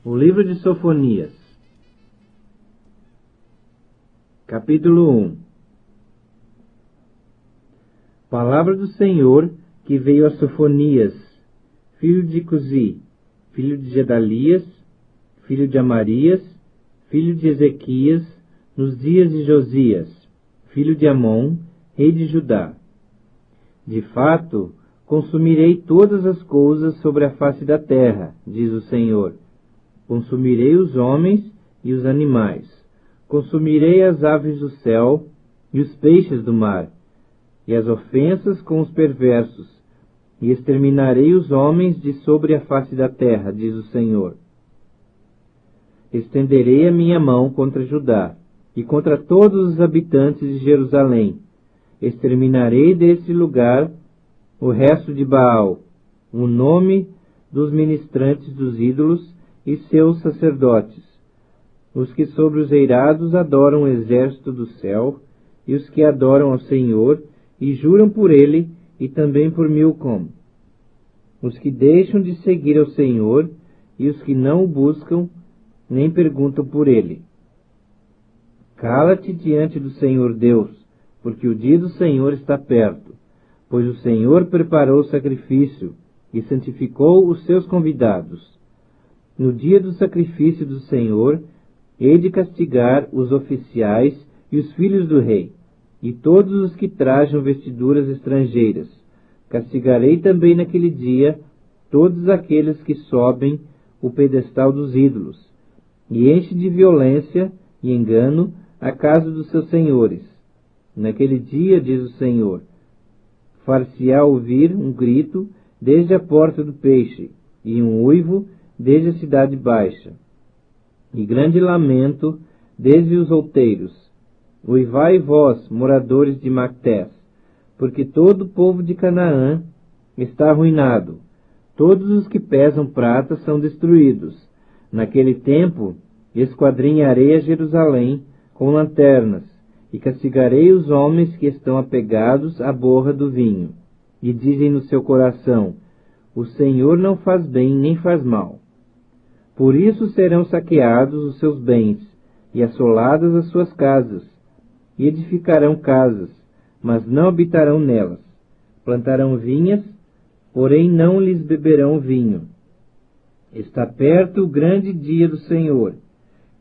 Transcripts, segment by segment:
O livro de Sofonias, capítulo 1. Palavra do Senhor que veio a Sofonias, filho de Cusi, filho de Gedalias, filho de Amarias, filho de Ezequias, nos dias de Josias, filho de Amon, rei de Judá. De fato, consumirei todas as coisas sobre a face da terra, diz o Senhor. Consumirei os homens e os animais. Consumirei as aves do céu e os peixes do mar, e as ofensas com os perversos, e exterminarei os homens de sobre a face da terra, diz o Senhor. Estenderei a minha mão contra Judá, e contra todos os habitantes de Jerusalém. Exterminarei desse lugar o resto de Baal, o nome dos ministrantes dos ídolos e seus sacerdotes, os que sobre os eirados adoram o exército do céu, e os que adoram ao Senhor, e juram por ele, e também por Milcom, os que deixam de seguir ao Senhor, e os que não o buscam, nem perguntam por ele. Cala-te diante do Senhor Deus, porque o dia do Senhor está perto, pois o Senhor preparou o sacrifício, e santificou os seus convidados. No dia do sacrifício do Senhor, hei de castigar os oficiais e os filhos do rei, e todos os que trajam vestiduras estrangeiras. Castigarei também naquele dia todos aqueles que sobem o pedestal dos ídolos, e enche de violência e engano a casa dos seus senhores. Naquele dia, diz o Senhor, far-se-á ouvir um grito desde a porta do peixe, e um uivo desde a cidade baixa, e grande lamento desde os outeiros. Uivai vós, moradores de Mactés, porque todo o povo de Canaã está arruinado. Todos os que pesam prata são destruídos. Naquele tempo esquadrinharei a Jerusalém com lanternas, e castigarei os homens que estão apegados à borra do vinho, e dizem no seu coração, o Senhor não faz bem nem faz mal. Por isso serão saqueados os seus bens, e assoladas as suas casas, e edificarão casas, mas não habitarão nelas. Plantarão vinhas, porém não lhes beberão vinho. Está perto o grande dia do Senhor.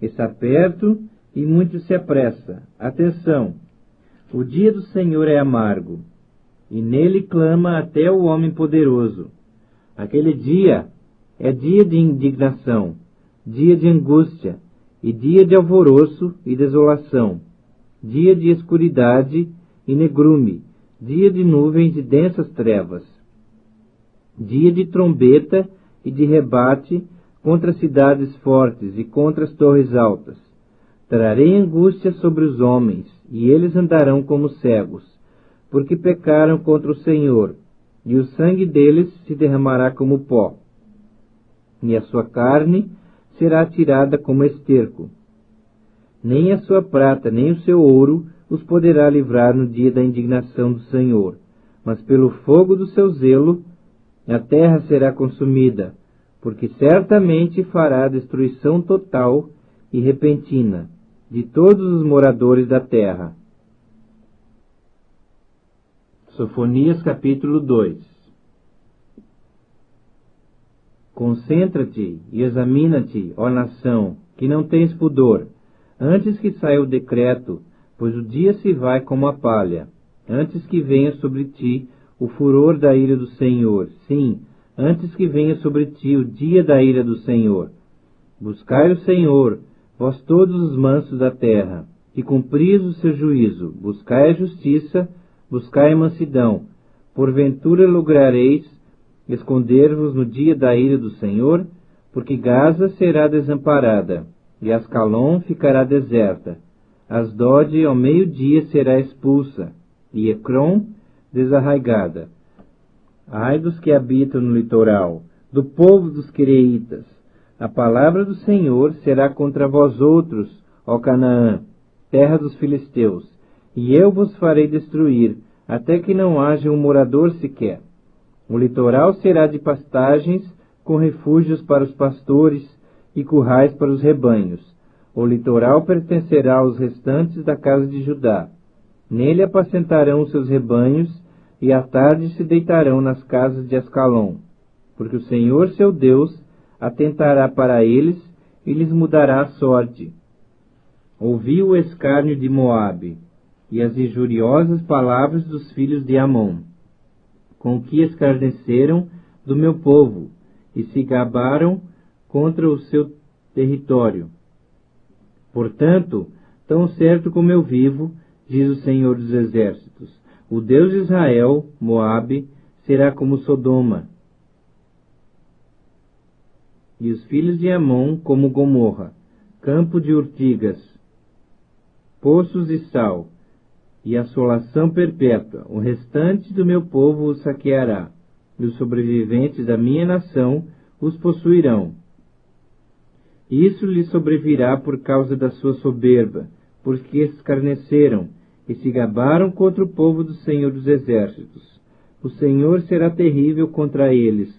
Está perto e muito se apressa. Atenção! O dia do Senhor é amargo, e nele clama até o homem poderoso. Aquele dia é dia de indignação, dia de angústia, e dia de alvoroço e desolação, dia de escuridade e negrume, dia de nuvens e densas trevas, dia de trombeta e de rebate contra as cidades fortes e contra as torres altas. Trarei angústia sobre os homens, e eles andarão como cegos, porque pecaram contra o Senhor, e o sangue deles se derramará como pó, e a sua carne será tirada como esterco. Nem a sua prata, nem o seu ouro os poderá livrar no dia da indignação do Senhor, mas pelo fogo do seu zelo a terra será consumida, porque certamente fará destruição total e repentina de todos os moradores da terra. Sofonias capítulo 2. Concentra-te e examina-te, ó nação, que não tens pudor, antes que saia o decreto, pois o dia se vai como a palha, antes que venha sobre ti o furor da ira do Senhor, sim, antes que venha sobre ti o dia da ira do Senhor. Buscai o Senhor, vós todos os mansos da terra, que cumpris o seu juízo, buscai a justiça, buscai a mansidão, porventura lograreis esconder-vos no dia da ira do Senhor, porque Gaza será desamparada, e Ascalon ficará deserta. Asdod ao meio-dia será expulsa, e Ecrom desarraigada. Ai dos que habitam no litoral, do povo dos quereitas! A palavra do Senhor será contra vós outros, ó Canaã, terra dos filisteus, e eu vos farei destruir, até que não haja um morador sequer. O litoral será de pastagens, com refúgios para os pastores, e currais para os rebanhos. O litoral pertencerá aos restantes da casa de Judá. Nele apacentarão os seus rebanhos, e à tarde se deitarão nas casas de Ascalon, porque o Senhor seu Deus atentará para eles e lhes mudará a sorte. Ouvi o escárnio de Moabe e as injuriosas palavras dos filhos de Amon, com que escarneceram do meu povo e se gabaram contra o seu território. Portanto, tão certo como eu vivo, diz o Senhor dos Exércitos, o Deus de Israel, Moabe, será como Sodoma, e os filhos de Amon como Gomorra, campo de urtigas, poços de sal, e assolação perpétua. O restante do meu povo os saqueará, e os sobreviventes da minha nação os possuirão. Isso lhes sobrevirá por causa da sua soberba, porque escarneceram e se gabaram contra o povo do Senhor dos Exércitos. O Senhor será terrível contra eles,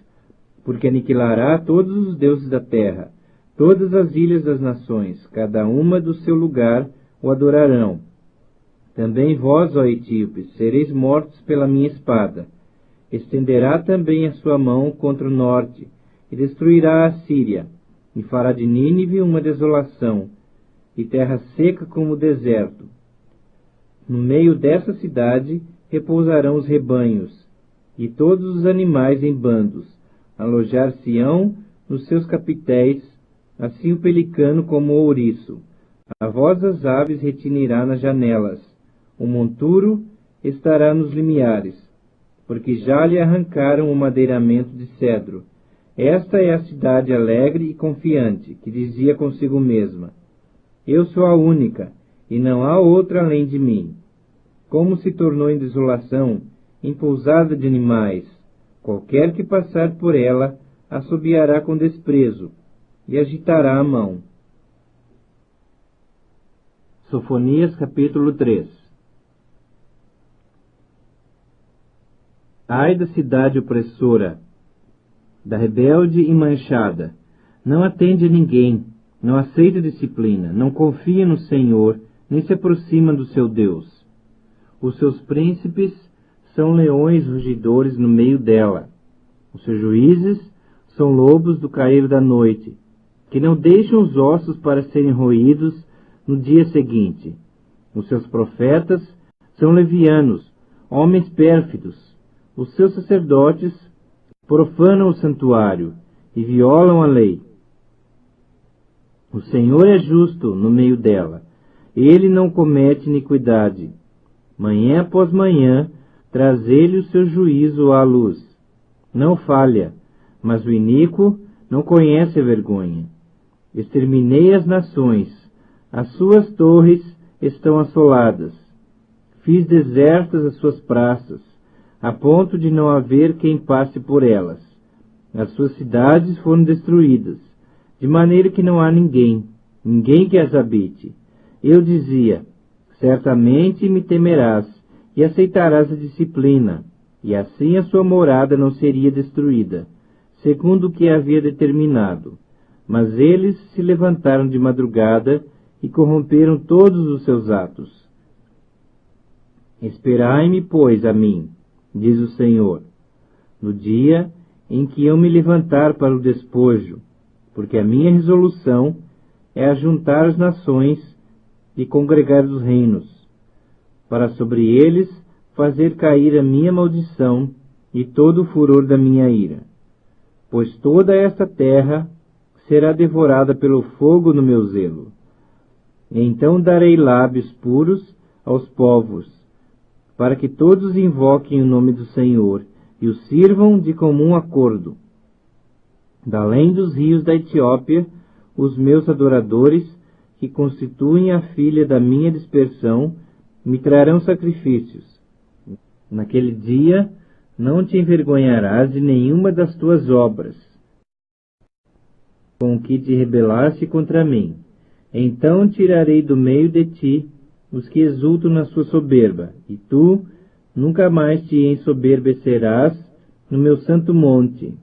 porque aniquilará todos os deuses da terra. Todas as ilhas das nações, cada uma do seu lugar, o adorarão. Também vós, ó etíopes, sereis mortos pela minha espada. Estenderá também a sua mão contra o norte, e destruirá a Síria, e fará de Nínive uma desolação, e terra seca como o deserto. No meio dessa cidade repousarão os rebanhos, e todos os animais em bandos. Alojar-se-ão nos seus capitéis, assim o pelicano como o ouriço. A voz das aves retinirá nas janelas. O monturo estará nos limiares, porque já lhe arrancaram o madeiramento de cedro. Esta é a cidade alegre e confiante, que dizia consigo mesma: eu sou a única, e não há outra além de mim. Como se tornou em desolação, em pousada de animais. Qualquer que passar por ela, assobiará com desprezo, e agitará a mão. Sofonias capítulo 3. Ai da cidade opressora, da rebelde e manchada, não atende a ninguém, não aceita disciplina, não confia no Senhor, nem se aproxima do seu Deus. Os seus príncipes são leões rugidores no meio dela. Os seus juízes são lobos do cair da noite, que não deixam os ossos para serem roídos no dia seguinte. Os seus profetas são levianos, homens pérfidos. Os seus sacerdotes profanam o santuário e violam a lei. O Senhor é justo no meio dela. Ele não comete iniquidade. Manhã após manhã, traz ele o seu juízo à luz. Não falha, mas o iníquo não conhece a vergonha. Exterminei as nações. As suas torres estão assoladas. Fiz desertas as suas praças, a ponto de não haver quem passe por elas. As suas cidades foram destruídas, de maneira que não há ninguém que as habite. Eu dizia: certamente me temerás, e aceitarás a disciplina, e assim a sua morada não seria destruída, segundo o que havia determinado. Mas eles se levantaram de madrugada e corromperam todos os seus atos. Esperai-me, pois, a mim, diz o Senhor, no dia em que eu me levantar para o despojo, porque a minha resolução é ajuntar as nações e congregar os reinos, para sobre eles fazer cair a minha maldição e todo o furor da minha ira. Pois toda esta terra será devorada pelo fogo no meu zelo. Então darei lábios puros aos povos, para que todos invoquem o nome do Senhor e o sirvam de comum acordo. Da além dos rios da Etiópia, os meus adoradores, que constituem a filha da minha dispersão, me trarão sacrifícios. Naquele dia não te envergonharás de nenhuma das tuas obras, com que te rebelaste contra mim. Então tirarei do meio de ti os que exultam na sua soberba, e tu nunca mais te ensoberbecerás no meu santo monte.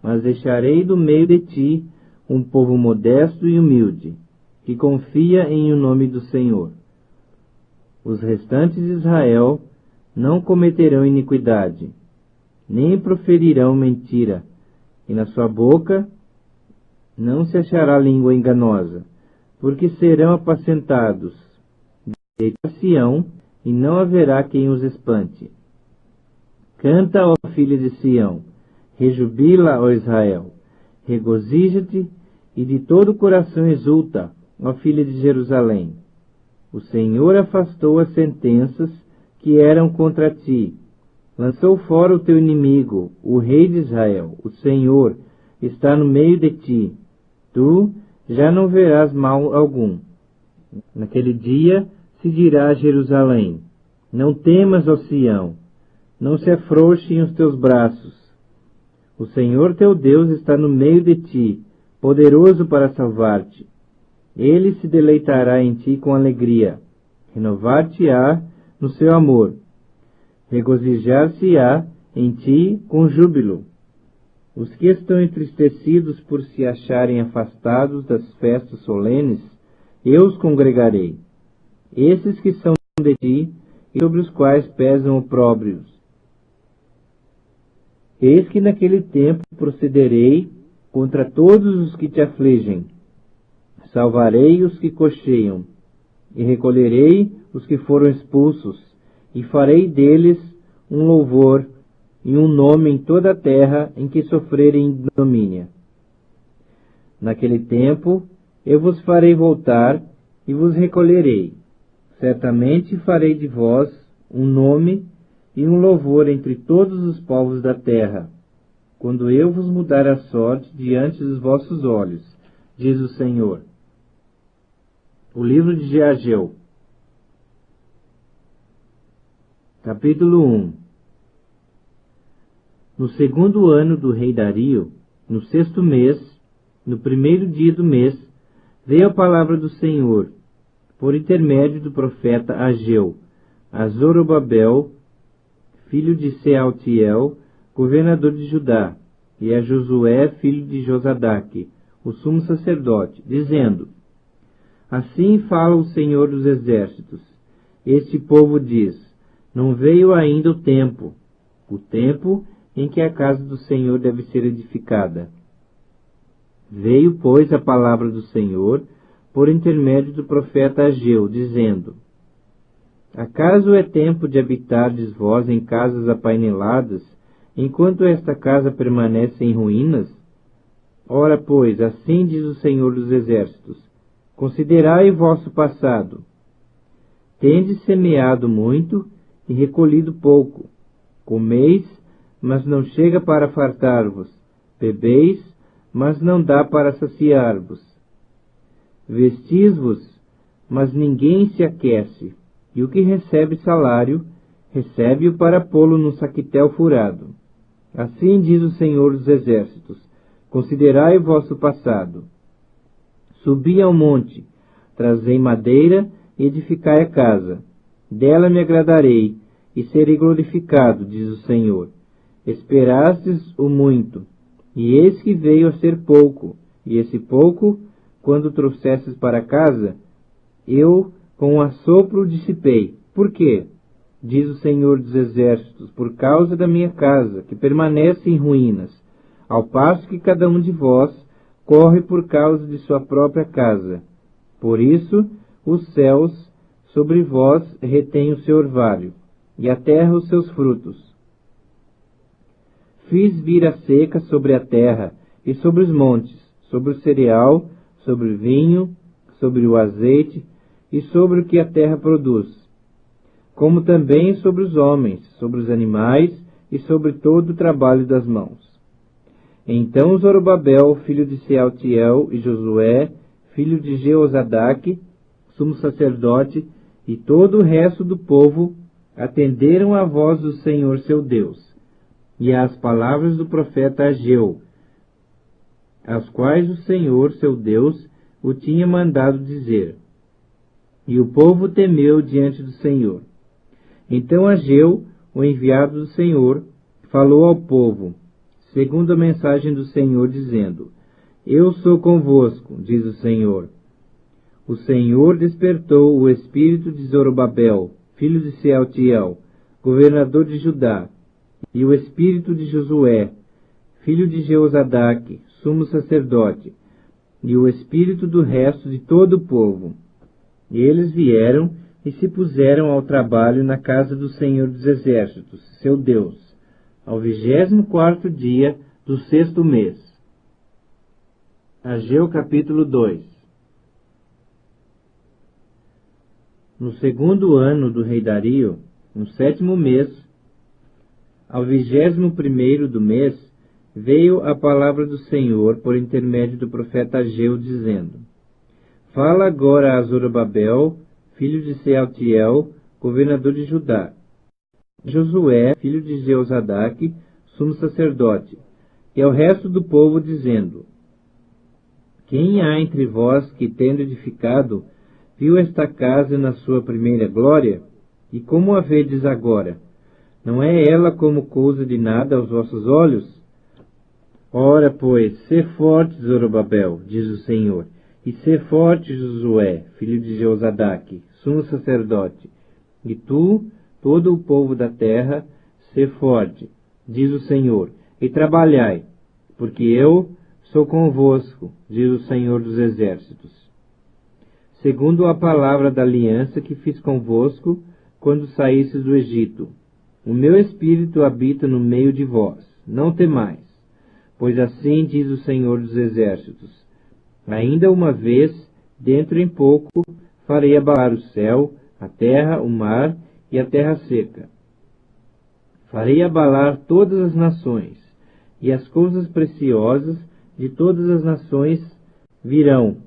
Mas deixarei do meio de ti um povo modesto e humilde, que confia em o nome do Senhor. Os restantes de Israel não cometerão iniquidade, nem proferirão mentira, e na sua boca não se achará língua enganosa, porque serão apacentados de Sião, e não haverá quem os espante. Canta, ó filha de Sião, rejubila, ó Israel, regozija-te e de todo o coração exulta, ó filha de Jerusalém. O Senhor afastou as sentenças que eram contra ti, lançou fora o teu inimigo, o rei de Israel. O Senhor está no meio de ti, tu já não verás mal algum. Naquele dia se dirá a Jerusalém: não temas, ó Sião, não se afrouxem os teus braços. O Senhor teu Deus está no meio de ti, poderoso para salvar-te. Ele se deleitará em ti com alegria, renovar-te-á no seu amor, regozijar-se-á em ti com júbilo. Os que estão entristecidos por se acharem afastados das festas solenes, eu os congregarei. Esses que são de ti e sobre os quais pesam opróbrios. Eis que naquele tempo procederei contra todos os que te afligem. Salvarei os que cocheiam, e recolherei os que foram expulsos, e farei deles um louvor e um nome em toda a terra em que sofrerem ignomínia. Naquele tempo eu vos farei voltar e vos recolherei. Certamente farei de vós um nome e um louvor entre todos os povos da terra, quando eu vos mudar a sorte diante dos vossos olhos, diz o Senhor. O livro de Ageu, capítulo 1. No segundo ano do rei Dario, no 6º mês, no 1º dia do mês, veio a palavra do Senhor, por intermédio do profeta Ageu, a Zorobabel, filho de Sealtiel, governador de Judá, e a Josué, filho de Josadaque, o sumo sacerdote, dizendo: assim fala o Senhor dos exércitos. Este povo diz: não veio ainda o tempo em que a casa do Senhor deve ser edificada. Veio, pois, a palavra do Senhor por intermédio do profeta Ageu, dizendo: acaso é tempo de habitardes vós em casas apaineladas, enquanto esta casa permanece em ruínas? Ora, pois, assim diz o Senhor dos exércitos: considerai o vosso passado. Tendes semeado muito e recolhido pouco. Comeis, mas não chega para fartar-vos. Bebeis, mas não dá para saciar-vos. Vestis-vos, mas ninguém se aquece. E o que recebe salário, recebe-o para pô-lo num saquitel furado. Assim diz o Senhor dos exércitos: considerai o vosso passado. Subi ao monte, trazei madeira e edificai a casa. Dela me agradarei, e serei glorificado, diz o Senhor. Esperastes o muito, e eis que veio a ser pouco, e esse pouco, quando trouxestes para casa, eu com um assopro o dissipei. Por quê? Diz o Senhor dos exércitos: por causa da minha casa, que permanece em ruínas, ao passo que cada um de vós corre por causa de sua própria casa. Por isso, os céus sobre vós retêm o seu orvalho, e a terra os seus frutos. Fiz vir a seca sobre a terra e sobre os montes, sobre o cereal, sobre o vinho, sobre o azeite e sobre o que a terra produz, como também sobre os homens, sobre os animais e sobre todo o trabalho das mãos. Então Zorobabel, filho de Sealtiel, e Josué, filho de Jeozadaque, sumo sacerdote, e todo o resto do povo atenderam à voz do Senhor seu Deus, e às palavras do profeta Ageu, as quais o Senhor seu Deus o tinha mandado dizer. E o povo temeu diante do Senhor. Então Ageu, o enviado do Senhor, falou ao povo, segundo a mensagem do Senhor, dizendo: Eu sou convosco, diz o Senhor. O Senhor despertou o espírito de Zorobabel, filho de Sealtiel, governador de Judá, e o espírito de Josué, filho de Jeozadaque, sumo sacerdote, e o espírito do resto de todo o povo. E eles vieram e se puseram ao trabalho na casa do Senhor dos Exércitos, seu Deus, ao 24º dia do 6º mês. Ageu capítulo 2. No 2º ano do rei Dario, no 7º mês, ao 21º do mês, veio a palavra do Senhor por intermédio do profeta Ageu, dizendo: Fala agora a Zorobabel, filho de Sealtiel, governador de Judá, Josué, filho de Jeozadaque, sumo sacerdote, e ao resto do povo, dizendo: Quem há entre vós que, tendo edificado, viu esta casa na sua primeira glória? E como a vedes agora? Não é ela como coisa de nada aos vossos olhos? Ora, pois, sê forte, Zorobabel, diz o Senhor, e sê forte, Josué, filho de Jeozadaque, sumo sacerdote, e tu, todo o povo da terra, sê forte, diz o Senhor, e trabalhai, porque eu sou convosco, diz o Senhor dos Exércitos. Segundo a palavra da aliança que fiz convosco, quando saístes do Egito, o meu espírito habita no meio de vós, não temais, pois assim diz o Senhor dos Exércitos: ainda uma vez, dentro em pouco, farei abalar o céu, a terra, o mar e a terra seca. Farei abalar todas as nações, e as coisas preciosas de todas as nações virão,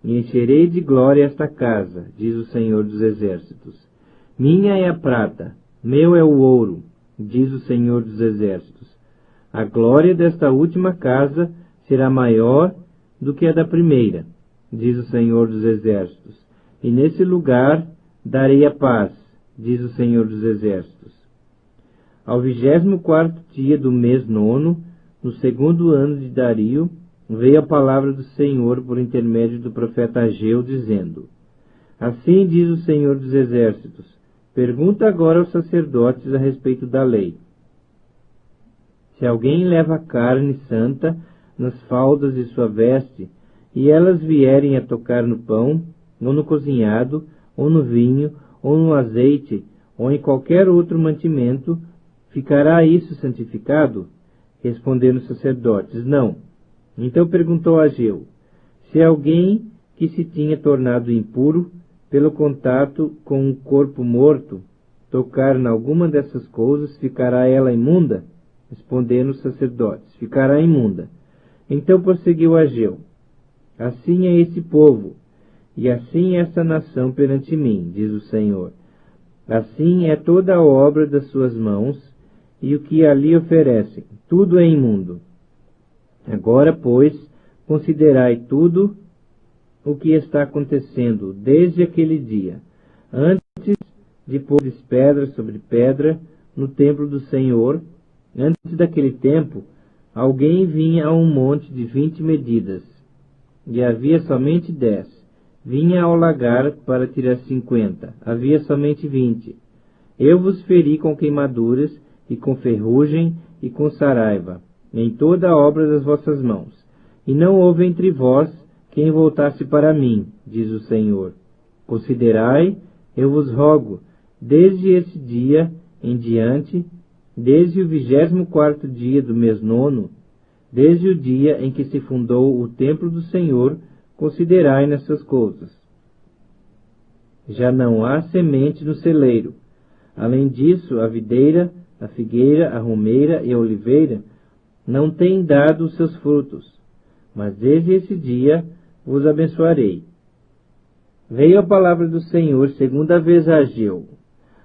e encherei de glória esta casa, diz o Senhor dos Exércitos. Minha é a prata, meu é o ouro, diz o Senhor dos Exércitos. A glória desta última casa será maior do que a da primeira, diz o Senhor dos Exércitos. E nesse lugar darei a paz, diz o Senhor dos Exércitos. Ao 24º dia do mês 9, no 2º ano de Dario, veio a palavra do Senhor por intermédio do profeta Ageu, dizendo: Assim diz o Senhor dos Exércitos: pergunta agora aos sacerdotes a respeito da lei. Se alguém leva carne santa nas faldas de sua veste, e elas vierem a tocar no pão, ou no cozinhado, ou no vinho, ou no azeite, ou em qualquer outro mantimento, ficará isso santificado? Responderam os sacerdotes: não. Então perguntou Ageu: se alguém que se tinha tornado impuro pelo contato com um corpo morto tocar em alguma dessas coisas, ficará ela imunda? Responderam os sacerdotes: ficará imunda. Então prosseguiu Ageu: assim é esse povo, e assim é essa nação perante mim, diz o Senhor. Assim é toda a obra das suas mãos, e o que ali oferecem, tudo é imundo. Agora, pois, considerai tudo o que está acontecendo desde aquele dia, antes de pôr pedra sobre pedra no templo do Senhor. Antes daquele tempo, alguém vinha a um monte de 20 medidas, e havia somente 10. Vinha ao lagar para tirar 50, havia somente 20. Eu vos feri com queimaduras, e com ferrugem, e com saraiva, em toda a obra das vossas mãos. E não houve entre vós quem voltasse para mim, diz o Senhor. Considerai, eu vos rogo, desde esse dia em diante, desde o 24º dia do mês 9, desde o dia em que se fundou o templo do Senhor, considerai nessas coisas. Já não há semente no celeiro. Além disso, a videira, a figueira, a romeira e a oliveira não têm dado os seus frutos, mas desde esse dia vos abençoarei. Veio a palavra do Senhor segunda vez a Ageu,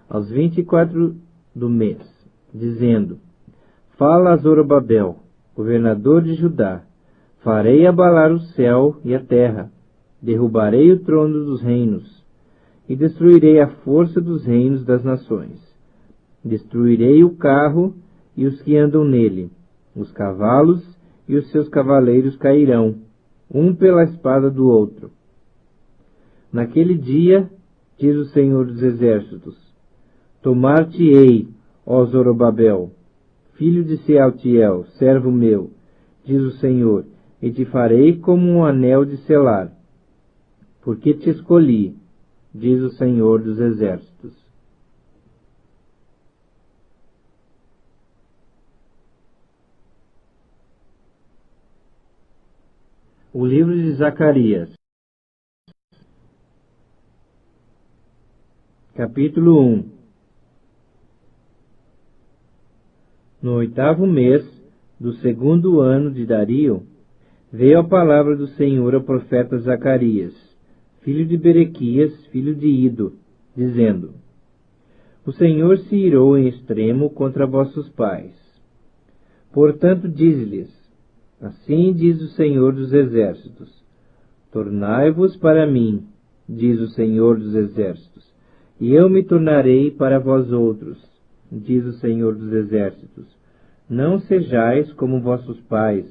aos 24 do mês, dizendo: fala a Zorobabel, governador de Judá: farei abalar o céu e a terra, derrubarei o trono dos reinos, e destruirei a força dos reinos das nações. Destruirei o carro e os que andam nele, os cavalos e os seus cavaleiros cairão, um pela espada do outro. Naquele dia, diz o Senhor dos Exércitos, tomar-te-ei, ó Zorobabel, filho de Sealtiel, servo meu, diz o Senhor, e te farei como um anel de selar, porque te escolhi, diz o Senhor dos Exércitos. O livro de Zacarias, capítulo 1. No 8º mês do 2º ano de Dario, veio a palavra do Senhor ao profeta Zacarias, filho de Berequias, filho de Ido, dizendo: O Senhor se irou em extremo contra vossos pais. Portanto, dize-lhes: Assim diz o Senhor dos Exércitos: Tornai-vos para mim, diz o Senhor dos Exércitos, e eu me tornarei para vós outros, diz o Senhor dos Exércitos. Não sejais como vossos pais,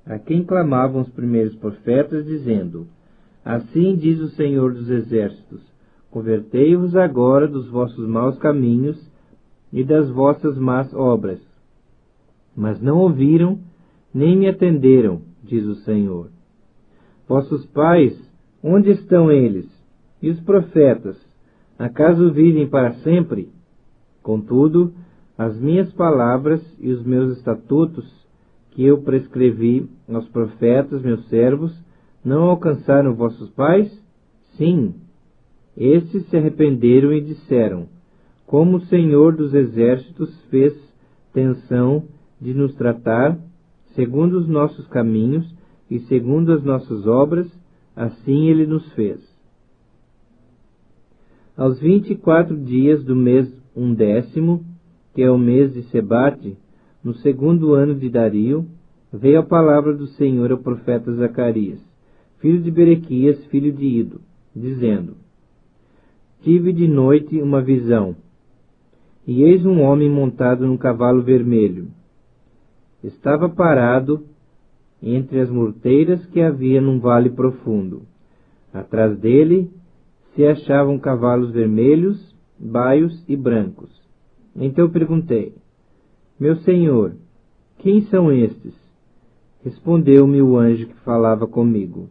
a quem clamavam os primeiros profetas, dizendo: Assim diz o Senhor dos Exércitos: Convertei-vos agora dos vossos maus caminhos e das vossas más obras. Mas não ouviram, nem me atenderam, diz o Senhor. Vossos pais, onde estão eles? E os profetas, acaso vivem para sempre? Contudo, as minhas palavras e os meus estatutos, que eu prescrevi aos profetas, meus servos, não alcançaram vossos pais? Sim. Estes se arrependeram e disseram: Como o Senhor dos Exércitos fez tensão de nos tratar, segundo os nossos caminhos e segundo as nossas obras, assim ele nos fez. Aos 24 dias do mês 11º, que é o mês de Sebate, no 2º ano de Dario, veio a palavra do Senhor ao profeta Zacarias, filho de Berequias, filho de Ido, dizendo: Tive de noite uma visão, e eis um homem montado num cavalo vermelho. Estava parado entre as murteiras que havia num vale profundo. Atrás dele se achavam cavalos vermelhos, baios e brancos. Então perguntei: Meu senhor, quem são estes? Respondeu-me o anjo que falava comigo: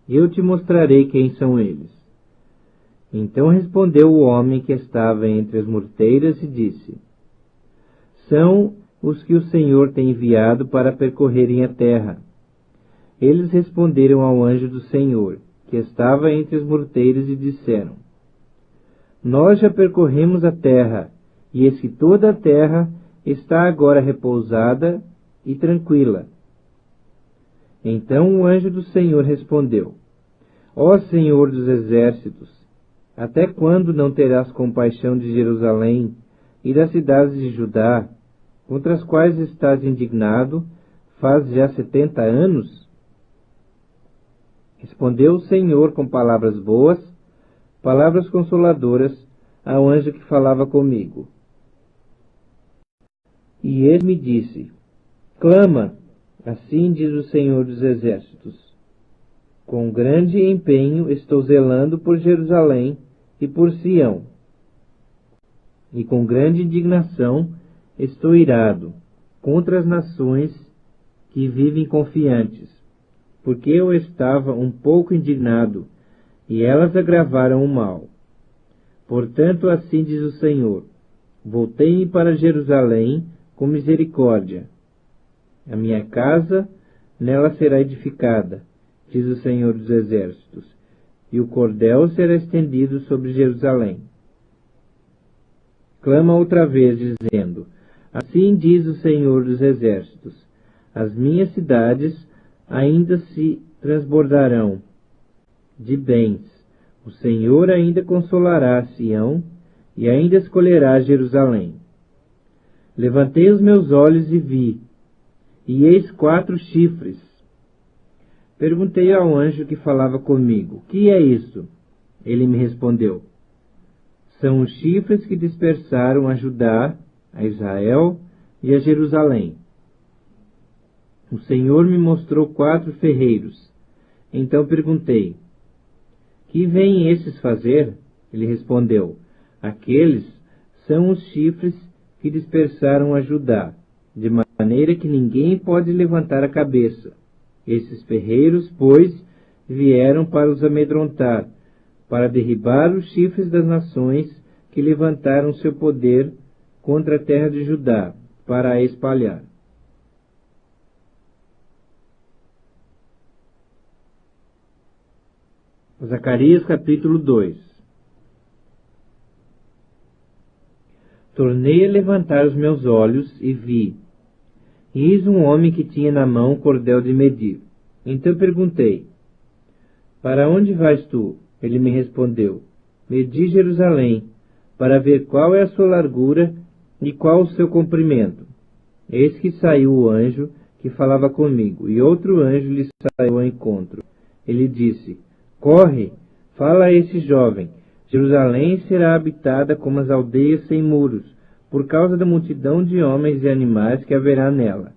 Eu te mostrarei quem são eles. Então respondeu o homem que estava entre as murteiras e disse: São os que o Senhor tem enviado para percorrerem a terra. Eles responderam ao anjo do Senhor, que estava entre as murteiras, e disseram: Nós já percorremos a terra, e eis que toda a terra está agora repousada e tranquila. Então o anjo do Senhor respondeu: Ó Senhor dos Exércitos, até quando não terás compaixão de Jerusalém e das cidades de Judá, contra as quais estás indignado, faz já 70 anos? Respondeu o Senhor com palavras boas, palavras consoladoras, ao anjo que falava comigo. E ele me disse: Clama, assim diz o Senhor dos Exércitos. Com grande empenho estou zelando por Jerusalém e por Sião, e com grande indignação estou irado contra as nações que vivem confiantes, porque eu estava um pouco indignado, e elas agravaram o mal. Portanto, assim diz o Senhor: Voltei-me para Jerusalém com misericórdia. A minha casa nela será edificada, diz o Senhor dos Exércitos, e o cordel será estendido sobre Jerusalém. Clama outra vez, dizendo: Assim diz o Senhor dos Exércitos: As minhas cidades ainda se transbordarão de bens. O Senhor ainda consolará Sião e ainda escolherá Jerusalém. Levantei os meus olhos e vi, e eis 4 chifres. Perguntei ao anjo que falava comigo: Que é isso? Ele me respondeu: São os chifres que dispersaram a Judá, a Israel e a Jerusalém. O Senhor me mostrou 4 ferreiros. Então perguntei: que vêm esses fazer? Ele respondeu: aqueles são os chifres que dispersaram a Judá, de maneira que ninguém pode levantar a cabeça. Esses ferreiros, pois, vieram para os amedrontar, para derribar os chifres das nações que levantaram seu poder contra a terra de Judá, para a espalhar. Zacarias capítulo 2. Tornei a levantar os meus olhos e vi, e eis um homem que tinha na mão um cordel de medir. Então perguntei: para onde vais tu? Ele me respondeu: medi Jerusalém, para ver qual é a sua largura e qual o seu comprimento. Eis que saiu o anjo que falava comigo, e outro anjo lhe saiu ao encontro. Ele disse: corre, fala a esse jovem: Jerusalém será habitada como as aldeias sem muros, por causa da multidão de homens e animais que haverá nela.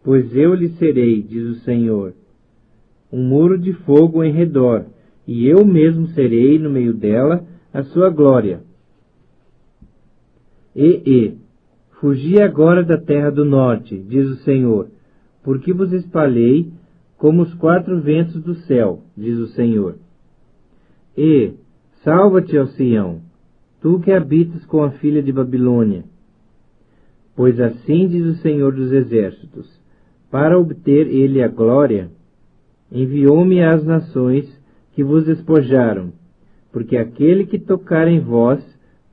Pois eu lhe serei, diz o Senhor, um muro de fogo em redor, e eu mesmo serei no meio dela a sua glória. Fugi agora da terra do norte, diz o Senhor, porque vos espalhei como os 4 ventos do céu, diz o Senhor. Salva-te, ó Sião, tu que habitas com a filha de Babilônia. Pois assim diz o Senhor dos Exércitos: para obter ele a glória, enviou-me às nações que vos despojaram, porque aquele que tocar em vós,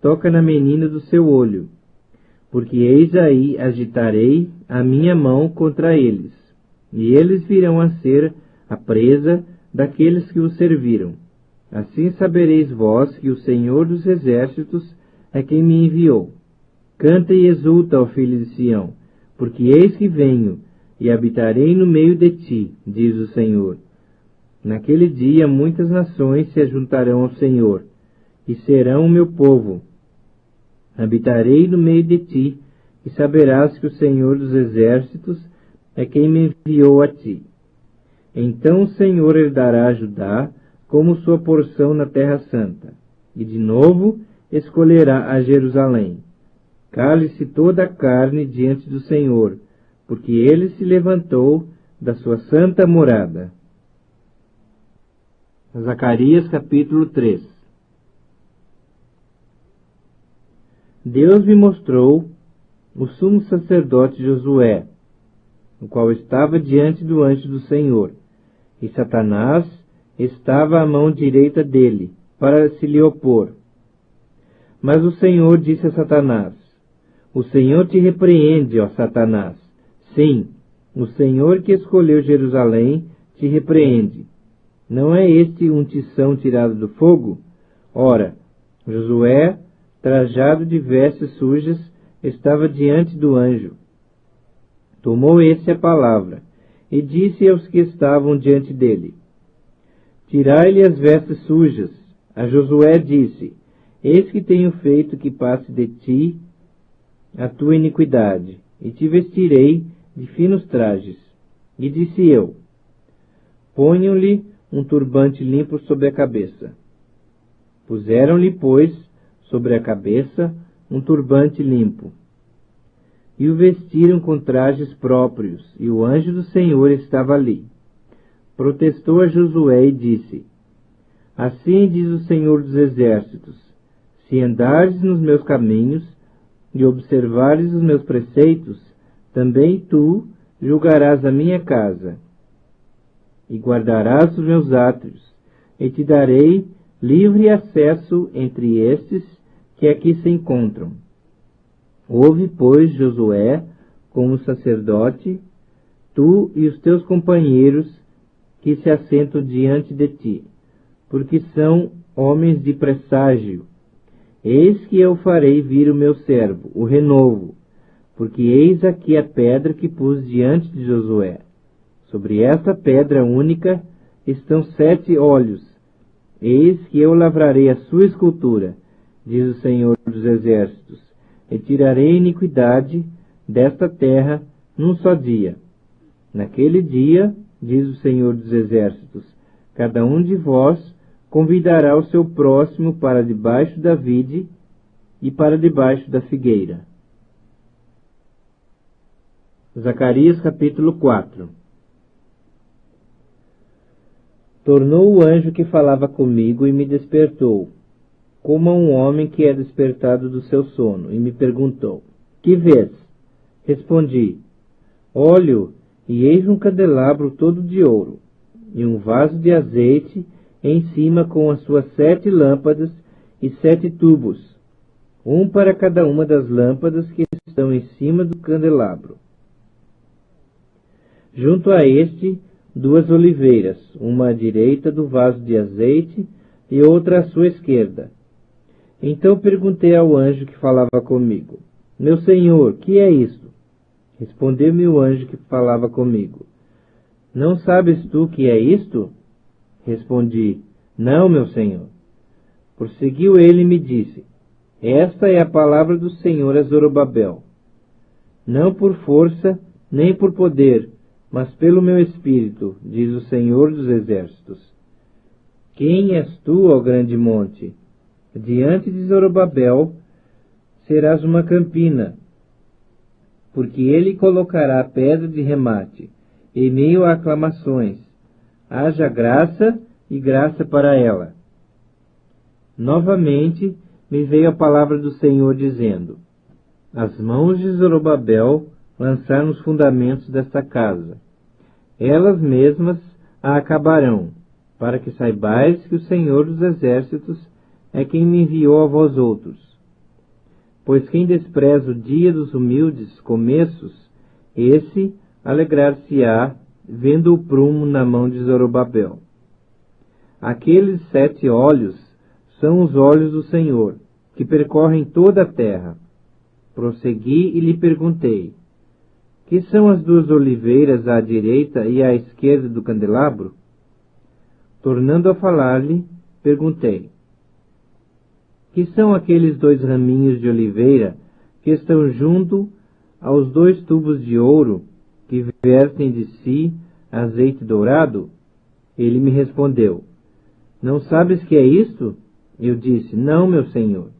toca na menina do seu olho. Porque eis aí agitarei a minha mão contra eles, e eles virão a ser a presa daqueles que os serviram. Assim sabereis vós que o Senhor dos Exércitos é quem me enviou. Canta e exulta, ó filho de Sião, porque eis que venho, e habitarei no meio de ti, diz o Senhor. Naquele dia muitas nações se ajuntarão ao Senhor, e serão o meu povo. Habitarei no meio de ti, e saberás que o Senhor dos Exércitos é quem me enviou a ti. Então o Senhor herdará a Judá como sua porção na terra santa, e de novo escolherá a Jerusalém. Cale-se toda a carne diante do Senhor, porque ele se levantou da sua santa morada. Zacarias capítulo 3. Deus me mostrou o sumo sacerdote Josué, o qual estava diante do anjo do Senhor, e Satanás estava à mão direita dele, para se lhe opor. Mas o Senhor disse a Satanás: o Senhor te repreende, ó Satanás. Sim, o Senhor que escolheu Jerusalém te repreende. Não é este um tição tirado do fogo? Ora, Josué, trajado de vestes sujas, estava diante do anjo. Tomou esse a palavra, e disse aos que estavam diante dele: tirai-lhe as vestes sujas. A Josué disse: eis que tenho feito que passe de ti a tua iniquidade, e te vestirei de finos trajes. E disse eu: ponham-lhe um turbante limpo sobre a cabeça. Puseram-lhe, pois, sobre a cabeça um turbante limpo, e o vestiram com trajes próprios, e o anjo do Senhor estava ali. Protestou a Josué e disse: assim diz o Senhor dos Exércitos: se andares nos meus caminhos e observares os meus preceitos, também tu julgarás a minha casa, e guardarás os meus átrios, e te darei livre acesso entre estes que aqui se encontram. Ouve, pois, Josué, como sacerdote, tu e os teus companheiros que se assentam diante de ti, porque são homens de presságio. Eis que eu farei vir o meu servo, o renovo, porque eis aqui a pedra que pus diante de Josué. Sobre esta pedra única estão 7 olhos. Eis que eu lavrarei a sua escultura, diz o Senhor dos Exércitos, e tirarei a iniquidade desta terra num só dia. Naquele dia, diz o Senhor dos Exércitos, cada um de vós convidará o seu próximo para debaixo da vide e para debaixo da figueira. Zacarias capítulo 4. Tornou o anjo que falava comigo e me despertou, como a um homem que é despertado do seu sono, e me perguntou: Que vês? Respondi: Olho, e eis um candelabro todo de ouro, e um vaso de azeite em cima com as suas 7 lâmpadas e 7 tubos, um para cada uma das lâmpadas que estão em cima do candelabro. Junto a este, 2 oliveiras, uma à direita do vaso de azeite e outra à sua esquerda. Então perguntei ao anjo que falava comigo: Meu senhor, que é isto? Respondeu-me o anjo que falava comigo: Não sabes tu que é isto? Respondi: Não, meu senhor. Prosseguiu ele e me disse: Esta é a palavra do Senhor a Zorobabel. Não por força, nem por poder, mas pelo meu espírito, diz o Senhor dos Exércitos. Quem és tu, ó grande monte? Diante de Zorobabel serás uma campina, porque ele colocará pedra de remate, em meio a aclamações. Haja graça e graça para ela. Novamente me veio a palavra do Senhor dizendo: As mãos de Zorobabel lançaram os fundamentos desta casa. Elas mesmas a acabarão, para que saibais que o Senhor dos Exércitos é quem me enviou a vós outros. Pois quem despreza o dia dos humildes começos, esse alegrar-se-á, vendo o prumo na mão de Zorobabel. Aqueles 7 olhos são os olhos do Senhor, que percorrem toda a terra. Prossegui e lhe perguntei: Que são as 2 oliveiras à direita e à esquerda do candelabro? Tornando a falar-lhe, perguntei: Que são aqueles 2 raminhos de oliveira que estão junto aos 2 tubos de ouro que vertem de si azeite dourado? Ele me respondeu: Não sabes que é isto? Eu disse: Não, meu senhor.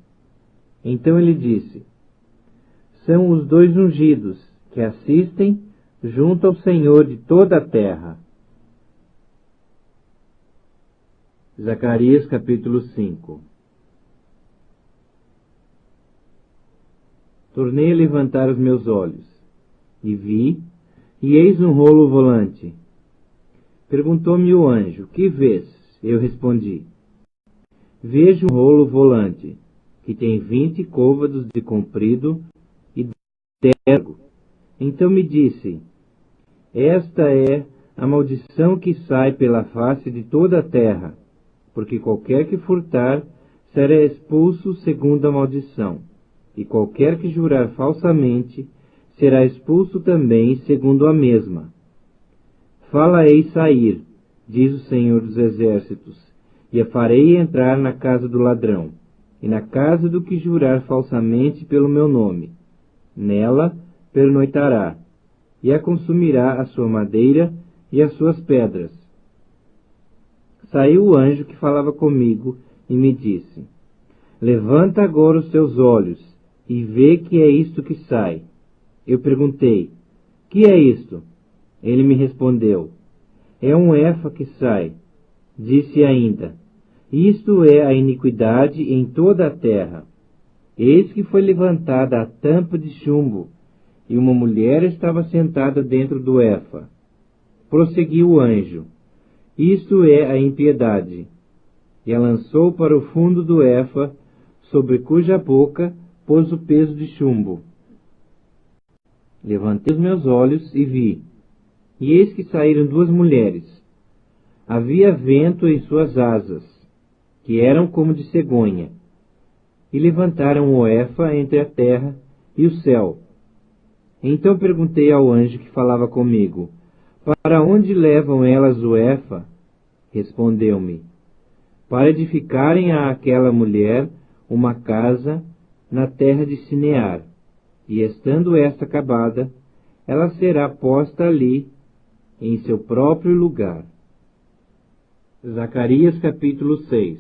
Então ele disse: São os 2 ungidos que assistem junto ao Senhor de toda a terra. Zacarias capítulo 5. Tornei a levantar os meus olhos, e vi, e eis um rolo volante. Perguntou-me o anjo: Que vês? Eu respondi: Vejo um rolo volante, que tem 20 côvados de comprido e 10 de largo. Então me disse: Esta é a maldição que sai pela face de toda a terra, porque qualquer que furtar será expulso segundo a maldição, e qualquer que jurar falsamente será expulso também segundo a mesma. Fala-ei sair, diz o Senhor dos Exércitos, e a farei entrar na casa do ladrão, e na casa do que jurar falsamente pelo meu nome. Nela pernoitará, e a consumirá a sua madeira e as suas pedras. Saiu o anjo que falava comigo e me disse: Levanta agora os teus olhos e vê que é isto que sai. Eu perguntei: Que é isto? Ele me respondeu: É um efa que sai. Disse ainda: Isto é a iniquidade em toda a terra. Eis que foi levantada a tampa de chumbo, e uma mulher estava sentada dentro do efa. Prosseguiu o anjo: Isto é a impiedade. E a lançou para o fundo do efa, sobre cuja boca pôs o peso de chumbo. Levantei os meus olhos e vi, e eis que saíram 2 mulheres. Havia vento em suas asas, que eram como de cegonha, e levantaram o efa entre a terra e o céu. Então perguntei ao anjo que falava comigo: Para onde levam elas o efa? Respondeu-me: Para edificarem àquela mulher uma casa na terra de Sinear, e estando esta acabada, ela será posta ali em seu próprio lugar. Zacarias capítulo 6.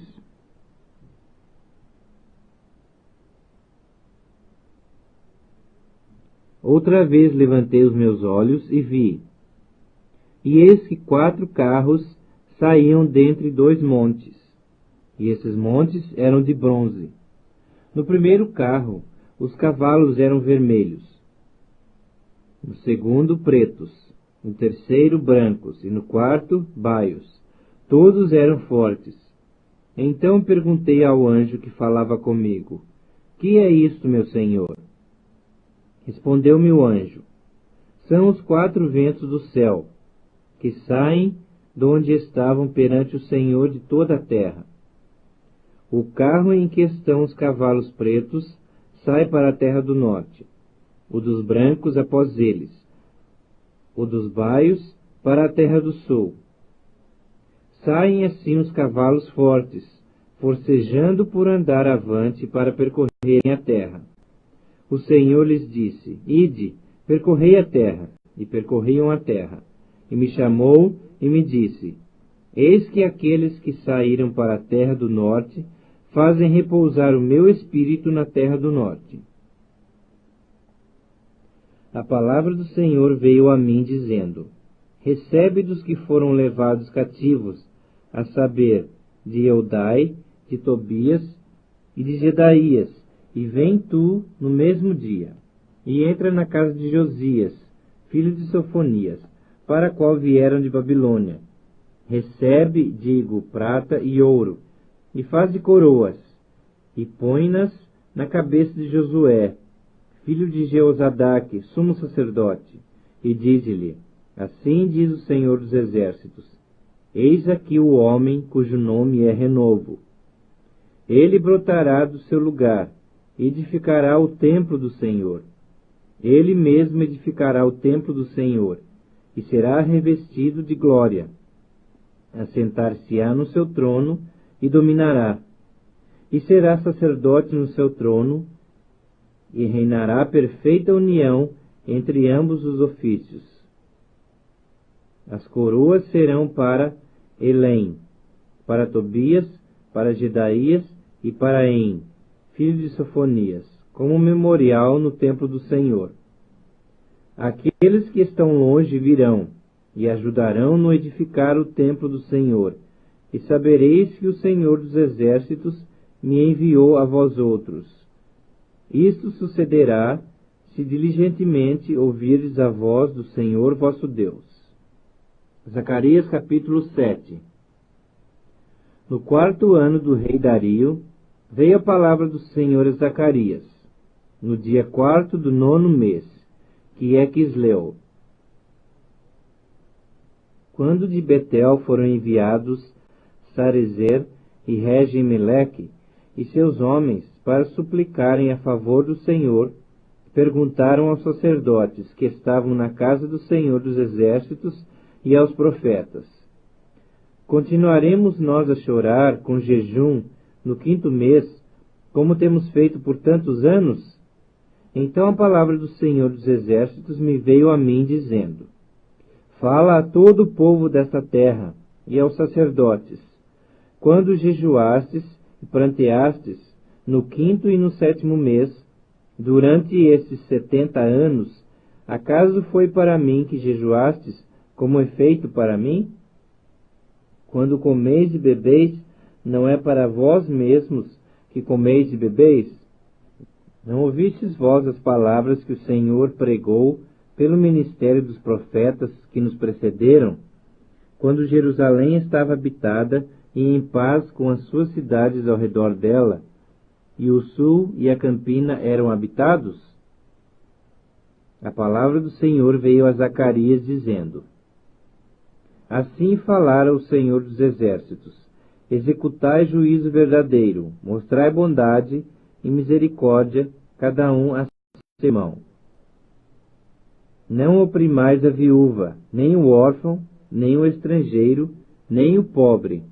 Outra vez levantei os meus olhos e vi, e eis que 4 carros saíam dentre 2 montes, e esses montes eram de bronze. No primeiro carro, os cavalos eram vermelhos, no segundo pretos, no terceiro brancos, e no quarto baios. Todos eram fortes. Então perguntei ao anjo que falava comigo: que é isto, meu senhor? Respondeu-me o anjo: são os 4 ventos do céu, que saem de onde estavam perante o Senhor de toda a terra. O carro em que estão os cavalos pretos sai para a terra do norte, o dos brancos após eles, o dos baios para a terra do sul. Saem assim os cavalos fortes, forcejando por andar avante para percorrerem a terra. O Senhor lhes disse: ide, percorrei a terra. E percorriam a terra. E me chamou e me disse: eis que aqueles que saíram para a terra do norte fazem repousar o meu espírito na terra do norte. A palavra do Senhor veio a mim dizendo: recebe dos que foram levados cativos, a saber, de Eudai, de Tobias e de Jedaías, e vem tu no mesmo dia, e entra na casa de Josias, filho de Sofonias, para a qual vieram de Babilônia. Recebe, digo, prata e ouro, e faz de coroas, e põe-nas na cabeça de Josué, filho de Jeozadaque, sumo sacerdote, e dize-lhe: assim diz o Senhor dos Exércitos: eis aqui o homem cujo nome é Renovo. Ele brotará do seu lugar, e edificará o templo do Senhor. Ele mesmo edificará o templo do Senhor, e será revestido de glória. Assentar-se-á no seu trono, e dominará. E será sacerdote no seu trono, e reinará perfeita união entre ambos os ofícios. As coroas serão para Elém, para Tobias, para Jedaías e para En, filho de Sofonias, como memorial no templo do Senhor. Aqueles que estão longe virão, e ajudarão no edificar o templo do Senhor, e sabereis que o Senhor dos Exércitos me enviou a vós outros. Isto sucederá, se diligentemente ouvirdes a voz do Senhor vosso Deus. Zacarias capítulo 7. No 4º ano do rei Dario, veio a palavra do Senhor a Zacarias, no dia 4º do 9º mês, que é Quisleu. Quando de Betel foram enviados Sarezer e Regem-Meleque e seus homens para suplicarem a favor do Senhor, perguntaram aos sacerdotes que estavam na casa do Senhor dos Exércitos e aos profetas: continuaremos nós a chorar com jejum no 5º mês, como temos feito por tantos anos? Então a palavra do Senhor dos Exércitos me veio a mim, dizendo: fala a todo o povo desta terra e aos sacerdotes: quando jejuastes e pranteastes no 5º e no 7º mês, durante esses 70 anos, acaso foi para mim que jejuastes, como é feito para mim? Quando comeis e bebeis, não é para vós mesmos que comeis e bebeis? Não ouvistes vós as palavras que o Senhor pregou pelo ministério dos profetas que nos precederam, quando Jerusalém estava habitada e em paz com as suas cidades ao redor dela, e o sul e a campina eram habitados? A palavra do Senhor veio a Zacarias, dizendo: assim falara o Senhor dos Exércitos: executai juízo verdadeiro, mostrai bondade e misericórdia, cada um a seu irmão. Não oprimais a viúva, nem o órfão, nem o estrangeiro, nem o pobre,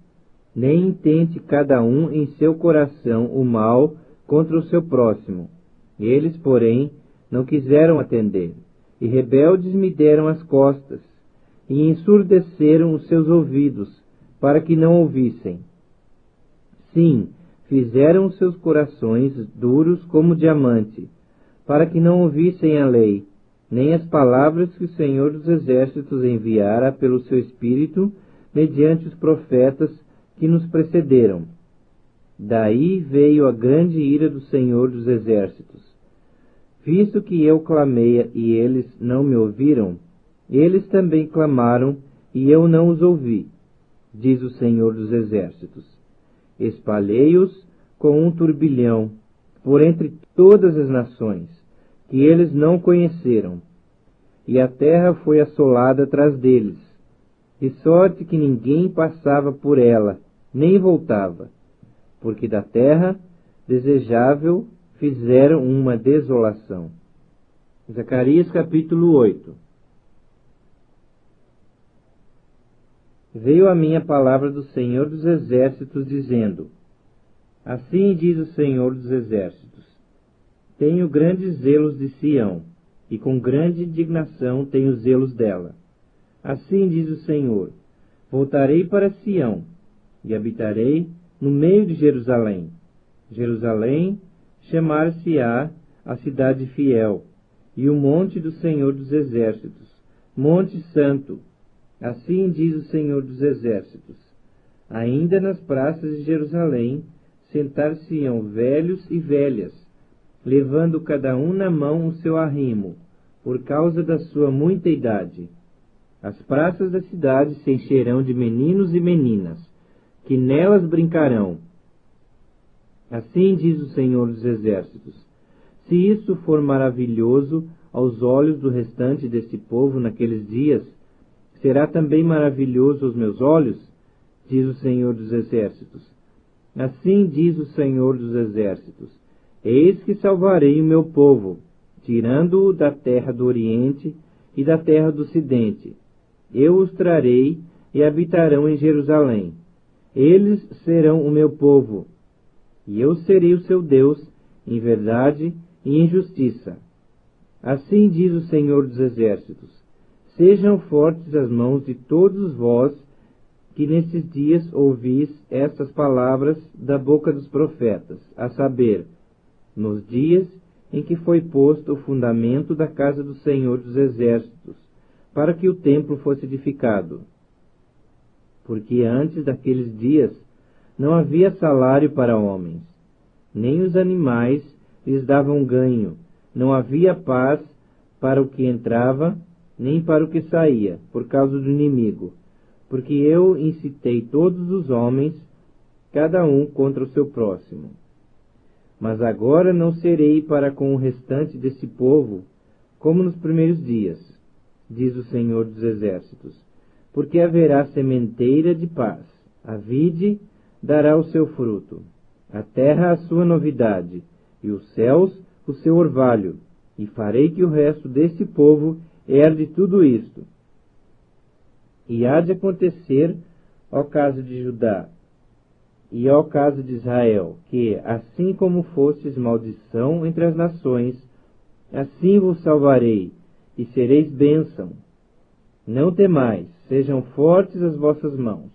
nem intente cada um em seu coração o mal contra o seu próximo. Eles, porém, não quiseram atender, e rebeldes me deram as costas, e ensurdeceram os seus ouvidos, para que não ouvissem. Sim, fizeram os seus corações duros como diamante, para que não ouvissem a lei, nem as palavras que o Senhor dos Exércitos enviara pelo seu Espírito, mediante os profetas que nos precederam. Daí veio a grande ira do Senhor dos Exércitos. Visto que eu clamei e eles não me ouviram, eles também clamaram e eu não os ouvi, diz o Senhor dos Exércitos. Espalhei-os com um turbilhão por entre todas as nações, que eles não conheceram, e a terra foi assolada atrás deles, de sorte que ninguém passava por ela, nem voltava, porque da terra desejável fizeram uma desolação. Zacarias capítulo 8. Veio a mim a palavra do Senhor dos Exércitos, dizendo: Assim diz o Senhor dos Exércitos: Tenho grandes zelos de Sião, e com grande indignação tenho zelos dela. Assim diz o Senhor: Voltarei para Sião, e habitarei no meio de Jerusalém. Jerusalém chamar-se-á a cidade fiel, e o monte do Senhor dos Exércitos, monte santo. Assim diz o Senhor dos Exércitos: Ainda nas praças de Jerusalém sentar-se-ão velhos e velhas, levando cada um na mão o seu arrimo, por causa da sua muita idade. As praças da cidade se encherão de meninos e meninas, que nelas brincarão. Assim diz o Senhor dos Exércitos: Se isso for maravilhoso aos olhos do restante deste povo naqueles dias, será também maravilhoso aos meus olhos? Diz o Senhor dos Exércitos. Assim diz o Senhor dos Exércitos: Eis que salvarei o meu povo, tirando-o da terra do Oriente e da terra do Ocidente. Eu os trarei e habitarão em Jerusalém. Eles serão o meu povo, e eu serei o seu Deus, em verdade e em justiça. Assim diz o Senhor dos Exércitos: Sejam fortes as mãos de todos vós, que nesses dias ouvis estas palavras da boca dos profetas, a saber, nos dias em que foi posto o fundamento da casa do Senhor dos Exércitos, para que o templo fosse edificado. Porque antes daqueles dias não havia salário para homens, nem os animais lhes davam ganho, não havia paz para o que entrava, nem para o que saía, por causa do inimigo, porque eu incitei todos os homens, cada um contra o seu próximo. Mas agora não serei para com o restante desse povo, como nos primeiros dias, diz o Senhor dos Exércitos, porque haverá sementeira de paz, a vide dará o seu fruto, a terra a sua novidade, e os céus o seu orvalho, e farei que o resto desse povo herde tudo isto. E há de acontecer ao caso de Judá e ao caso de Israel, que, assim como fostes maldição entre as nações, assim vos salvarei, e sereis bênção. Não temais, sejam fortes as vossas mãos,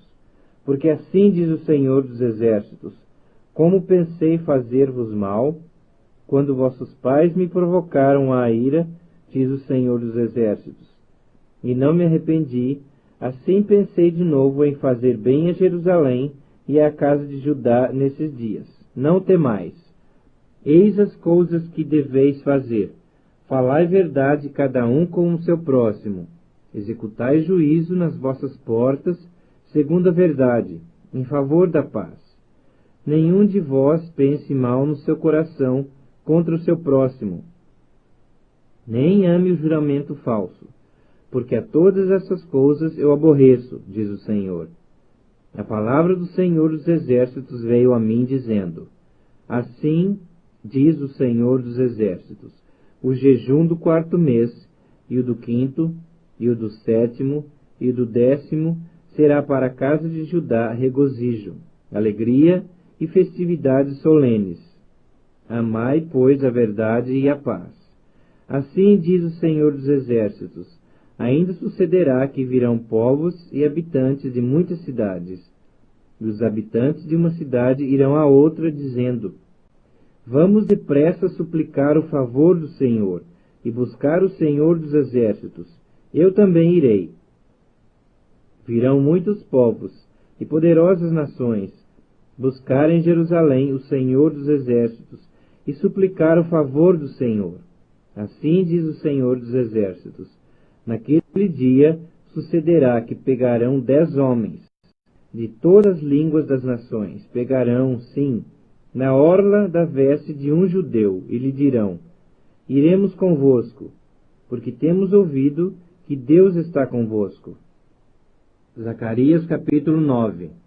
porque assim diz o Senhor dos Exércitos: Como pensei fazer-vos mal, quando vossos pais me provocaram à ira, diz o Senhor dos Exércitos, e não me arrependi, assim pensei de novo em fazer bem a Jerusalém e à casa de Judá nesses dias. Não temais. Eis as coisas que deveis fazer. Falai verdade cada um com o seu próximo. Executai juízo nas vossas portas, segundo a verdade, em favor da paz. Nenhum de vós pense mal no seu coração contra o seu próximo. Nem ame o juramento falso, porque a todas essas coisas eu aborreço, diz o Senhor. A palavra do Senhor dos Exércitos veio a mim, dizendo: Assim diz o Senhor dos Exércitos: O jejum do 4º mês, e o do 5º, e o do 7º, e o do 10º, será para a casa de Judá regozijo, alegria e festividades solenes. Amai, pois, a verdade e a paz. Assim diz o Senhor dos Exércitos: ainda sucederá que virão povos e habitantes de muitas cidades. E os habitantes de uma cidade irão a outra, dizendo: Vamos depressa suplicar o favor do Senhor e buscar o Senhor dos exércitos. Eu também irei. Virão muitos povos e poderosas nações buscar em Jerusalém o Senhor dos exércitos e suplicar o favor do Senhor. Assim diz o Senhor dos exércitos: Naquele dia sucederá que pegarão 10 homens de todas as línguas das nações, pegarão, sim, na orla da veste de um judeu, e lhe dirão: Iremos convosco, porque temos ouvido que Deus está convosco. Zacarias capítulo 9.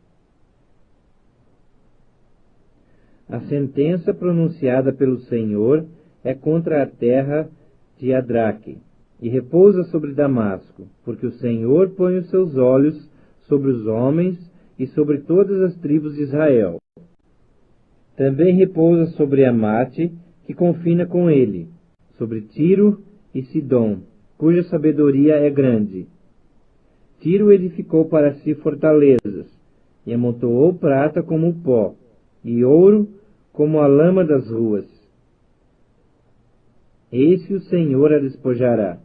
A sentença pronunciada pelo Senhor é contra a terra de Adraque, e repousa sobre Damasco, porque o Senhor põe os seus olhos sobre os homens e sobre todas as tribos de Israel. Também repousa sobre Amate, que confina com ele, sobre Tiro e Sidom, cuja sabedoria é grande. Tiro edificou para si fortalezas, e amontoou prata como o pó, e ouro como a lama das ruas. Eis que o Senhor a despojará,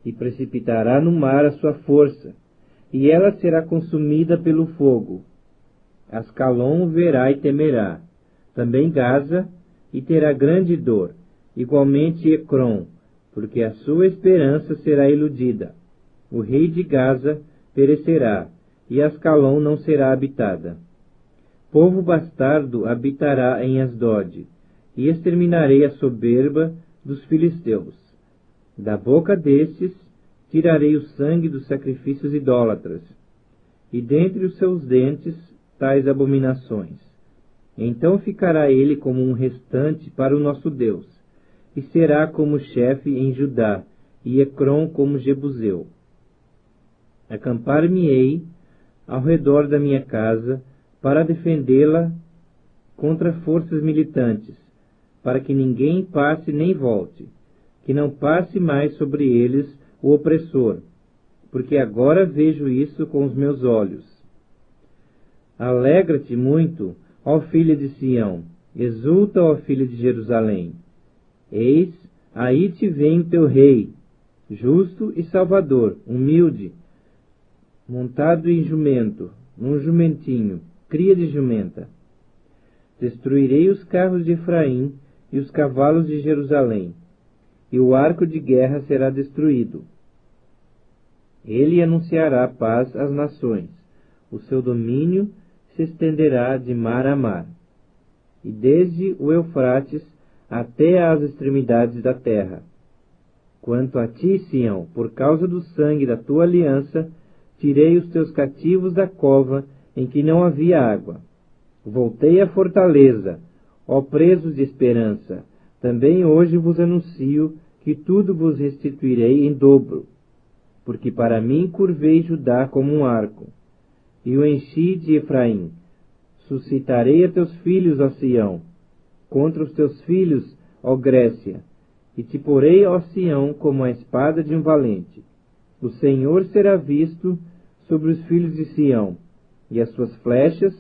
e precipitará no mar a sua força, e ela será consumida pelo fogo. Ascalon verá e temerá, também Gaza, e terá grande dor, igualmente Ecrom, porque a sua esperança será iludida. O rei de Gaza perecerá, e Ascalon não será habitada. Povo bastardo habitará em Asdod, e exterminarei a soberba dos filisteus. Da boca destes tirarei o sangue dos sacrifícios idólatras, e dentre os seus dentes tais abominações. Então ficará ele como um restante para o nosso Deus, e será como chefe em Judá, e Ecrom como Jebuseu. Acampar-me-ei ao redor da minha casa, para defendê-la contra forças militantes, para que ninguém passe nem volte, que não passe mais sobre eles o opressor, porque agora vejo isso com os meus olhos. Alegra-te muito, ó filha de Sião, exulta, ó filha de Jerusalém. Eis, aí te vem o teu rei, justo e salvador, humilde, montado em jumento, num jumentinho, cria de jumenta. Destruirei os carros de Efraim e os cavalos de Jerusalém, e o arco de guerra será destruído. Ele anunciará paz às nações, o seu domínio se estenderá de mar a mar, e desde o Eufrates até às extremidades da terra. Quanto a ti, Sião, por causa do sangue da tua aliança, tirei os teus cativos da cova em que não havia água. Voltei à fortaleza, ó presos de esperança. Também hoje vos anuncio que tudo vos restituirei em dobro, porque para mim curvei Judá como um arco, e o enchi de Efraim. Suscitarei a teus filhos, ó Sião, contra os teus filhos, ó Grécia, e te porei, ó Sião, como a espada de um valente. O Senhor será visto sobre os filhos de Sião, e as suas flechas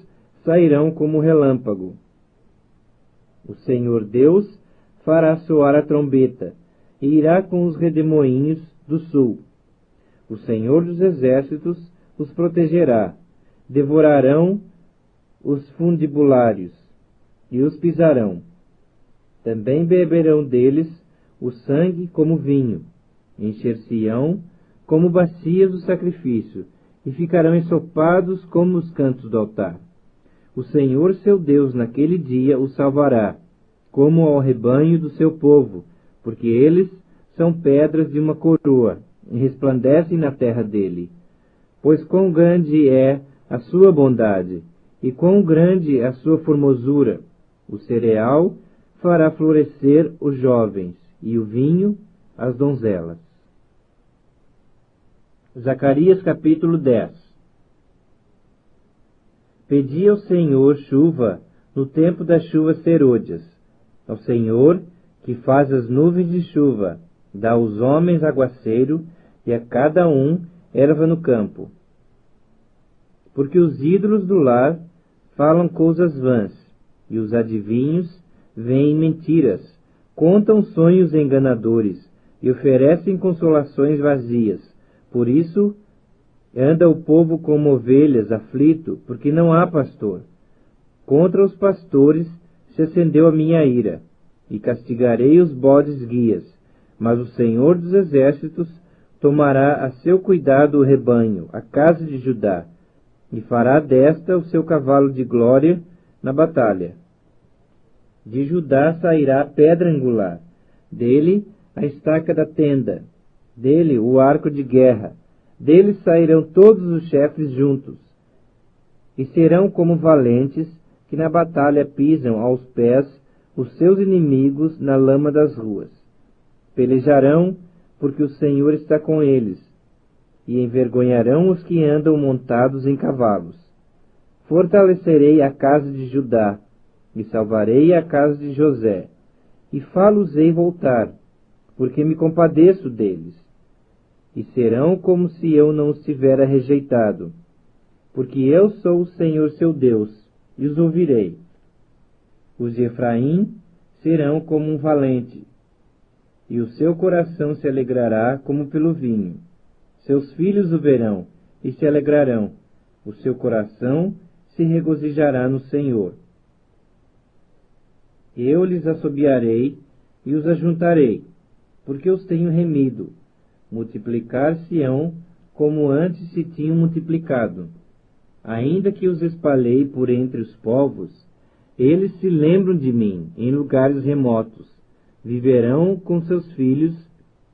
sairão como relâmpago. O Senhor Deus fará soar a trombeta, e irá com os redemoinhos do sul. O Senhor dos exércitos os protegerá, devorarão os fundibulários, e os pisarão. Também beberão deles o sangue como vinho, encher-se-ão como bacias do sacrifício, e ficarão ensopados como os cantos do altar. O Senhor seu Deus naquele dia os salvará, como ao rebanho do seu povo, porque eles são pedras de uma coroa, e resplandecem na terra dele. Pois quão grande é a sua bondade, e quão grande a sua formosura! O cereal fará florescer os jovens, e o vinho as donzelas. Zacarias capítulo 10. Pedi ao Senhor chuva no tempo das chuvas serôdias, ao Senhor que faz as nuvens de chuva, dá aos homens aguaceiro, e a cada um erva no campo. Porque os ídolos do lar falam coisas vãs, e os adivinhos veem mentiras, contam sonhos enganadores, e oferecem consolações vazias. Por isso anda o povo como ovelhas, aflito, porque não há pastor. Contra os pastores se acendeu a minha ira, e castigarei os bodes guias, mas o Senhor dos Exércitos tomará a seu cuidado o rebanho, a casa de Judá, e fará desta o seu cavalo de glória na batalha. De Judá sairá a pedra angular, dele a estaca da tenda, dele o arco de guerra, dele sairão todos os chefes juntos, e serão como valentes que na batalha pisam aos pés os seus inimigos na lama das ruas. Pelejarão, porque o Senhor está com eles, e envergonharão os que andam montados em cavalos. Fortalecerei a casa de Judá, e salvarei a casa de José, e fá-los-ei voltar, porque me compadeço deles. E serão como se eu não os tivera rejeitado, porque eu sou o Senhor seu Deus, e os ouvirei. Os de Efraim serão como um valente, e o seu coração se alegrará como pelo vinho. Seus filhos o verão e se alegrarão, o seu coração se regozijará no Senhor. Eu lhes assobiarei e os ajuntarei, porque os tenho remido. Multiplicar-se-ão como antes se tinham multiplicado. Ainda que os espalhei por entre os povos, eles se lembram de mim em lugares remotos. Viverão com seus filhos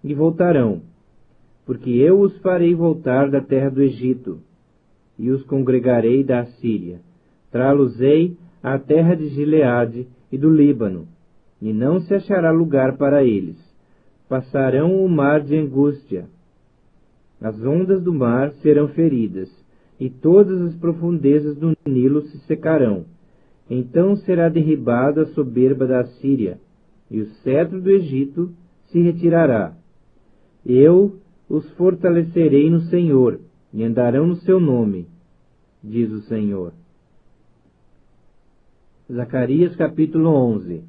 e voltarão, porque eu os farei voltar da terra do Egito, e os congregarei da Assíria. Trá-los-ei à terra de Gileade e do Líbano, e não se achará lugar para eles. Passarão o mar de angústia. As ondas do mar serão feridas, e todas as profundezas do Nilo se secarão. Então será derribada a soberba da Assíria, e o cetro do Egito se retirará. Eu os fortalecerei no Senhor, e andarão no seu nome, diz o Senhor. Zacarias capítulo 11.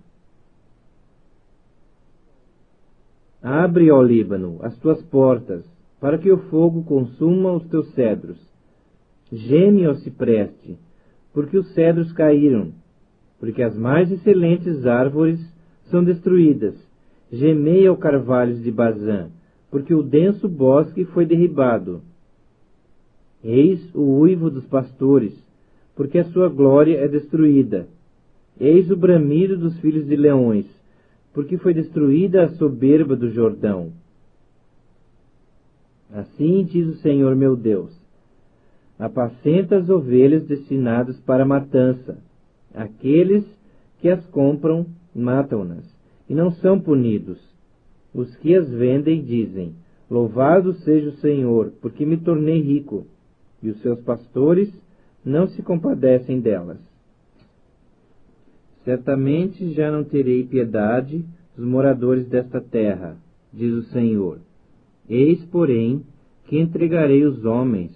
Abre, ó Líbano, as tuas portas, para que o fogo consuma os teus cedros. Geme, ó cipreste, porque os cedros caíram, porque as mais excelentes árvores são destruídas. Gemei, ó carvalhos de Bazã, porque o denso bosque foi derribado. Eis o uivo dos pastores, porque a sua glória é destruída. Eis o bramido dos filhos de leões, porque foi destruída a soberba do Jordão. Assim diz o Senhor meu Deus: apacenta as ovelhas destinadas para a matança. Aqueles que as compram matam-nas, e não são punidos. Os que as vendem dizem: louvado seja o Senhor, porque me tornei rico, e os seus pastores não se compadecem delas. Certamente já não terei piedade dos moradores desta terra, diz o Senhor. Eis, porém, que entregarei os homens,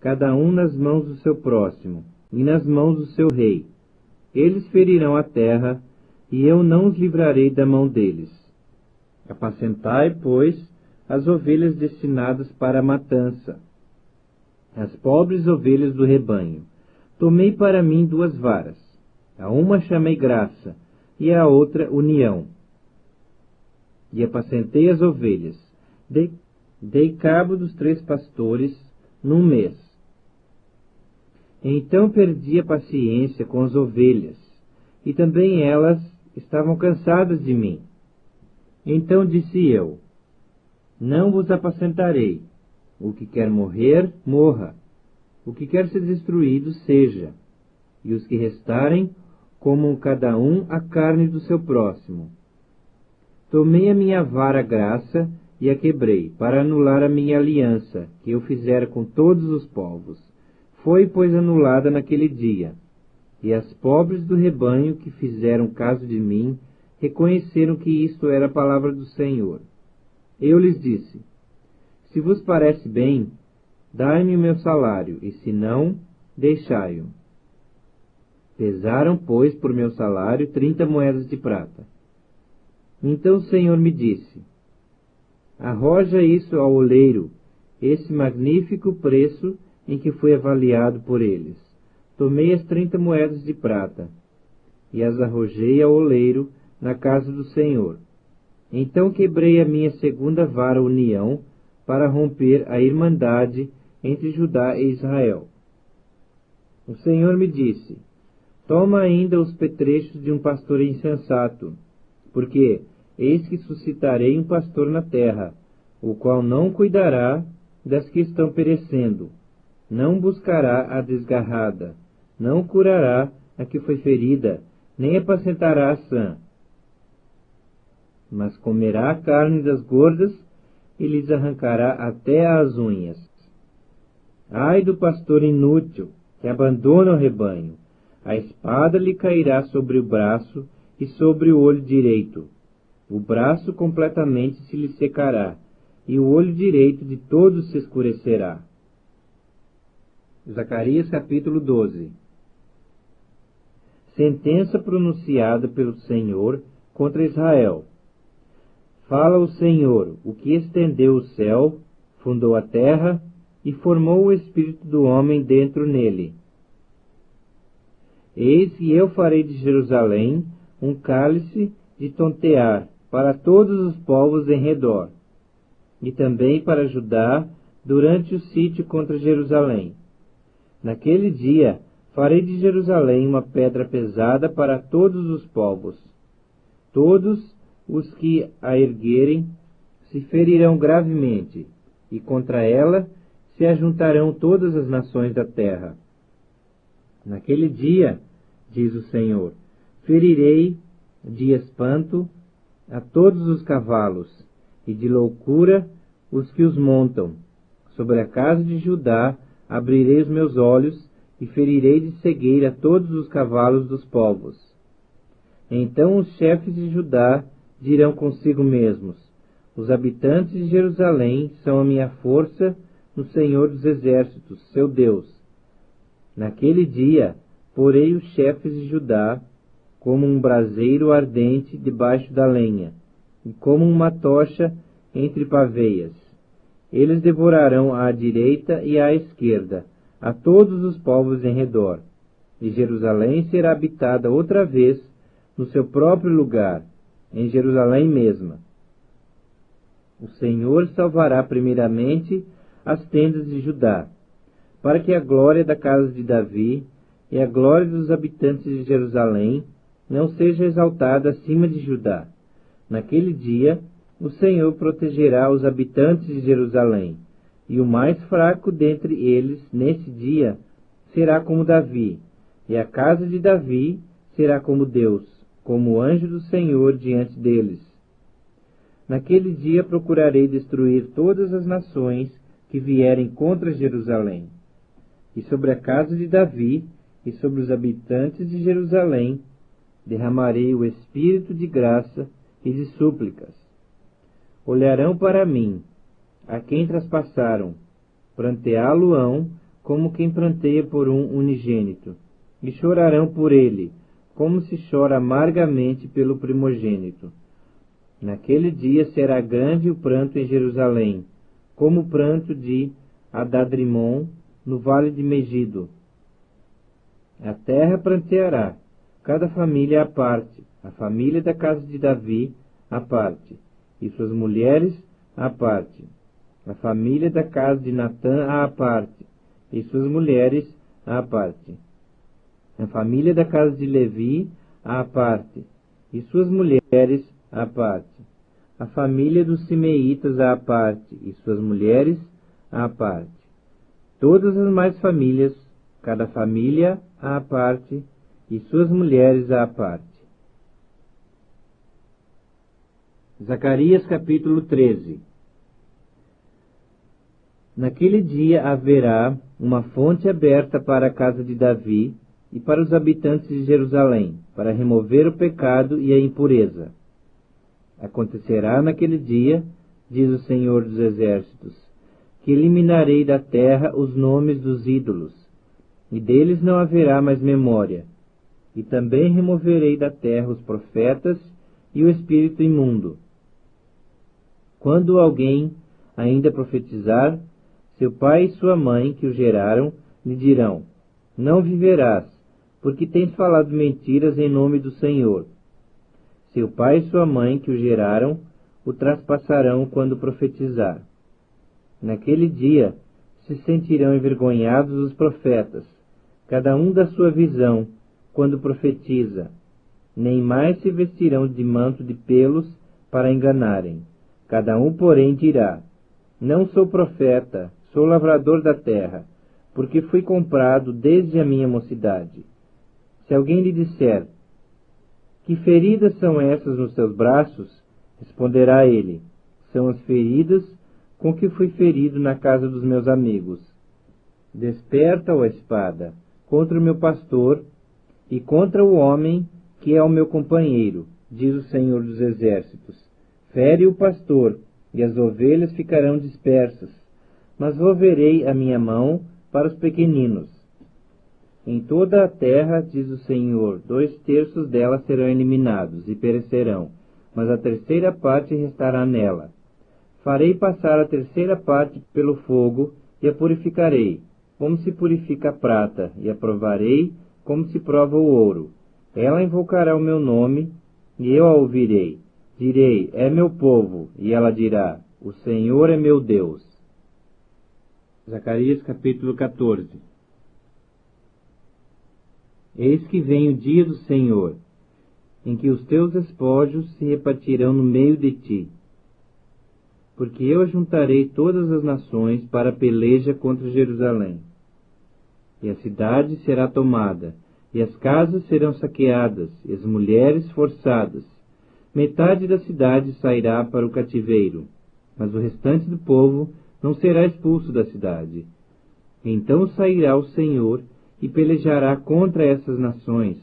cada um nas mãos do seu próximo, e nas mãos do seu rei. Eles ferirão a terra, e eu não os livrarei da mão deles. Apacentai, pois, as ovelhas destinadas para a matança, as pobres ovelhas do rebanho. Tomei para mim 2 varas. A uma chamei graça, e a outra união. E apacentei as ovelhas. Dei cabo dos 3 pastores num mês. Então perdi a paciência com as ovelhas, e também elas estavam cansadas de mim. Então disse eu: não vos apacentarei. O que quer morrer, morra. O que quer ser destruído, seja. E os que restarem, comam cada um a carne do seu próximo. Tomei a minha vara graça e a quebrei, para anular a minha aliança, que eu fizera com todos os povos. Foi, pois, anulada naquele dia. E as pobres do rebanho que fizeram caso de mim, reconheceram que isto era a palavra do Senhor. Eu lhes disse: Se vos parece bem, dai-me o meu salário, e se não, deixai-o. Pesaram, pois, por meu salário 30 moedas de prata. Então o Senhor me disse: arroja isso ao oleiro, esse magnífico preço em que fui avaliado por eles. Tomei as 30 moedas de prata, e as arrojei ao oleiro na casa do Senhor. Então quebrei a minha segunda vara união, para romper a irmandade entre Judá e Israel. O Senhor me disse: toma ainda os petrechos de um pastor insensato, porque eis que suscitarei um pastor na terra, o qual não cuidará das que estão perecendo, não buscará a desgarrada, não curará a que foi ferida, nem apacentará a sã, mas comerá a carne das gordas e lhes arrancará até as unhas. Ai do pastor inútil, que abandona o rebanho, a espada lhe cairá sobre o braço e sobre o olho direito. O braço completamente se lhe secará, e o olho direito de todos se escurecerá. Zacarias capítulo 12. Sentença pronunciada pelo Senhor contra Israel. Fala o Senhor, o que estendeu o céu, fundou a terra e formou o espírito do homem dentro nele. Eis que eu farei de Jerusalém um cálice de tontear para todos os povos em redor, e também para Judá durante o sítio contra Jerusalém. Naquele dia farei de Jerusalém uma pedra pesada para todos os povos. Todos os que a erguerem se ferirão gravemente, e contra ela se ajuntarão todas as nações da terra. Naquele dia, diz o Senhor, ferirei de espanto a todos os cavalos, e de loucura os que os montam. Sobre a casa de Judá abrirei os meus olhos, e ferirei de cegueira todos os cavalos dos povos. Então os chefes de Judá dirão consigo mesmos: os habitantes de Jerusalém são a minha força no Senhor dos Exércitos, seu Deus. Naquele dia, porei os chefes de Judá como um braseiro ardente debaixo da lenha, e como uma tocha entre paveias. Eles devorarão à direita e à esquerda, a todos os povos em redor, e Jerusalém será habitada outra vez no seu próprio lugar, em Jerusalém mesma. O Senhor salvará primeiramente as tendas de Judá, para que a glória da casa de Davi e a glória dos habitantes de Jerusalém não seja exaltada acima de Judá. Naquele dia, o Senhor protegerá os habitantes de Jerusalém, e o mais fraco dentre eles, nesse dia, será como Davi, e a casa de Davi será como Deus, como o anjo do Senhor diante deles. Naquele dia procurarei destruir todas as nações que vierem contra Jerusalém. E sobre a casa de Davi e sobre os habitantes de Jerusalém derramarei o espírito de graça e de súplicas. Olharão para mim, a quem traspassaram, pranteá-lo-ão como quem pranteia por um unigênito, e chorarão por ele, como se chora amargamente pelo primogênito. Naquele dia será grande o pranto em Jerusalém, como o pranto de Adadrimon no vale de Megido. A terra pranteará, cada família à parte, a família da casa de Davi à parte, e suas mulheres à parte, a família da casa de Natã à parte, e suas mulheres à parte, a família da casa de Levi à parte, e suas mulheres à parte, a família dos Simeitas à parte, e suas mulheres à parte, todas as mais famílias, cada família à parte, e suas mulheres à parte. Zacarias capítulo 13. Naquele dia haverá uma fonte aberta para a casa de Davi e para os habitantes de Jerusalém, para remover o pecado e a impureza. Acontecerá naquele dia, diz o Senhor dos Exércitos, que eliminarei da terra os nomes dos ídolos, e deles não haverá mais memória. E também removerei da terra os profetas e o espírito imundo. Quando alguém ainda profetizar, seu pai e sua mãe, que o geraram, lhe dirão: não viverás, porque tens falado mentiras em nome do Senhor. Seu pai e sua mãe, que o geraram, o traspassarão quando profetizar. Naquele dia se sentirão envergonhados os profetas, cada um da sua visão, quando profetiza. Nem mais se vestirão de manto de pelos para enganarem. Cada um, porém, dirá: não sou profeta, sou lavrador da terra, porque fui comprado desde a minha mocidade. Se alguém lhe disser: que feridas são essas nos teus braços? Responderá ele: são as feridas com que fui ferido na casa dos meus amigos. Desperta, ó espada, contra o meu pastor e contra o homem que é o meu companheiro, diz o Senhor dos Exércitos. Fere o pastor, e as ovelhas ficarão dispersas, mas volverei a minha mão para os pequeninos. Em toda a terra, diz o Senhor, 2/3 dela serão eliminados e perecerão, mas a 3ª parte restará nela. Farei passar a 3ª parte pelo fogo e a purificarei, como se purifica a prata, e a provarei como se prova o ouro. Ela invocará o meu nome, e eu a ouvirei. Direi: é meu povo, e ela dirá: o Senhor é meu Deus. Zacarias capítulo 14. Eis que vem o dia do Senhor, em que os teus despojos se repartirão no meio de ti. Porque eu ajuntarei todas as nações para a peleja contra Jerusalém. E a cidade será tomada, e as casas serão saqueadas, e as mulheres forçadas. Metade da cidade sairá para o cativeiro, mas o restante do povo não será expulso da cidade. Então sairá o Senhor e pelejará contra essas nações,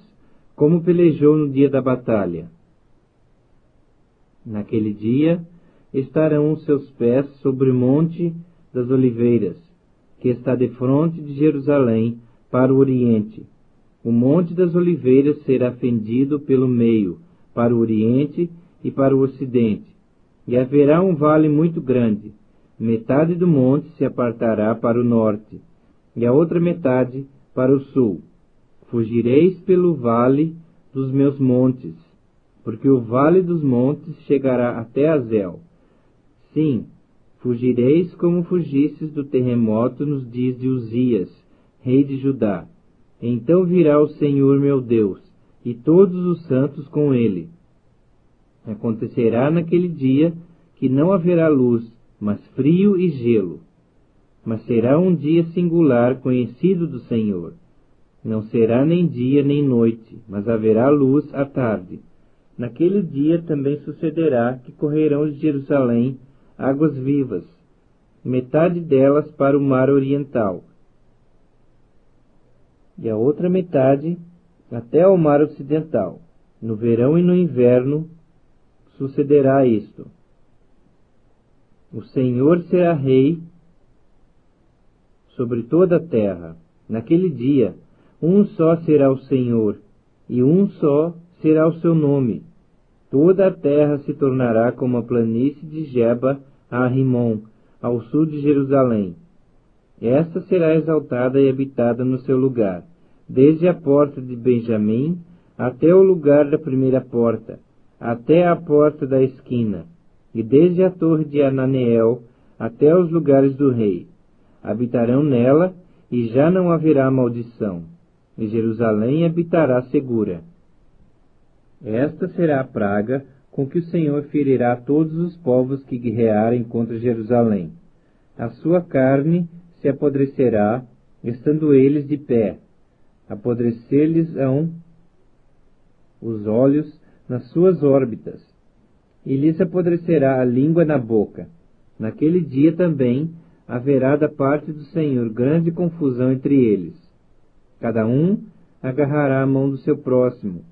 como pelejou no dia da batalha. Naquele dia estarão os seus pés sobre o monte das oliveiras, que está defronte de Jerusalém, para o oriente. O monte das oliveiras será fendido pelo meio, para o oriente e para o ocidente, e haverá um vale muito grande. Metade do monte se apartará para o norte, e a outra metade para o sul. Fugireis pelo vale dos meus montes, porque o vale dos montes chegará até Azel. Sim, fugireis como fugistes do terremoto nos dias de Uzias, rei de Judá. Então virá o Senhor meu Deus, e todos os santos com ele. Acontecerá naquele dia que não haverá luz, mas frio e gelo. Mas será um dia singular, conhecido do Senhor. Não será nem dia nem noite, mas haverá luz à tarde. Naquele dia também sucederá que correrão de Jerusalém águas vivas, metade delas para o mar oriental, e a outra metade até ao mar ocidental. No verão e no inverno sucederá isto. O Senhor será rei sobre toda a terra. Naquele dia, um só será o Senhor, e um só será o seu nome. Toda a terra se tornará como a planície de Geba a Rimon, ao sul de Jerusalém. Esta será exaltada e habitada no seu lugar, desde a porta de Benjamim até o lugar da primeira porta, até a porta da esquina, e desde a torre de Ananeel até os lugares do rei. Habitarão nela, e já não haverá maldição, e Jerusalém habitará segura. Esta será a praga com que o Senhor ferirá todos os povos que guerrearem contra Jerusalém. A sua carne se apodrecerá, estando eles de pé. Apodrecer-lhes-ão os olhos nas suas órbitas, e lhes apodrecerá a língua na boca. Naquele dia também haverá da parte do Senhor grande confusão entre eles. Cada um agarrará a mão do seu próximo,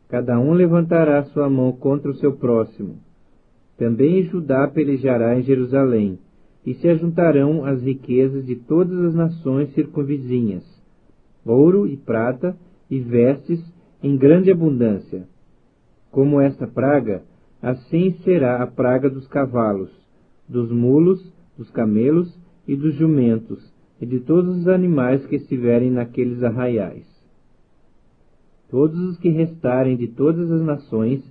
cada um levantará sua mão contra o seu próximo. Também Judá pelejará em Jerusalém, e se ajuntarão as riquezas de todas as nações circunvizinhas, ouro e prata e vestes em grande abundância. Como esta praga, assim será a praga dos cavalos, dos mulos, dos camelos e dos jumentos, e de todos os animais que estiverem naqueles arraiais. Todos os que restarem de todas as nações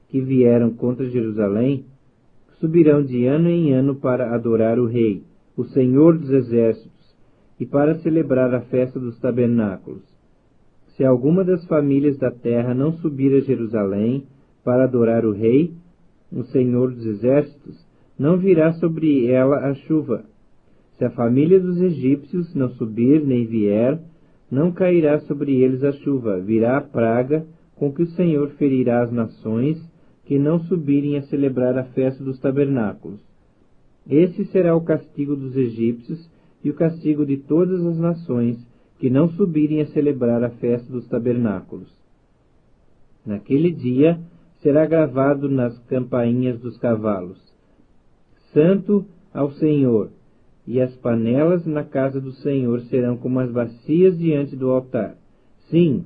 que vieram contra Jerusalém, subirão de ano em ano para adorar o Rei, o Senhor dos Exércitos, e para celebrar a festa dos tabernáculos. Se alguma das famílias da terra não subir a Jerusalém para adorar o Rei, o Senhor dos Exércitos, não virá sobre ela a chuva. Se a família dos egípcios não subir nem vier, não cairá sobre eles a chuva, virá a praga com que o Senhor ferirá as nações que não subirem a celebrar a festa dos tabernáculos. Esse será o castigo dos egípcios e o castigo de todas as nações que não subirem a celebrar a festa dos tabernáculos. Naquele dia será gravado nas campainhas dos cavalos: Santo ao Senhor, e as panelas na casa do Senhor serão como as bacias diante do altar. Sim,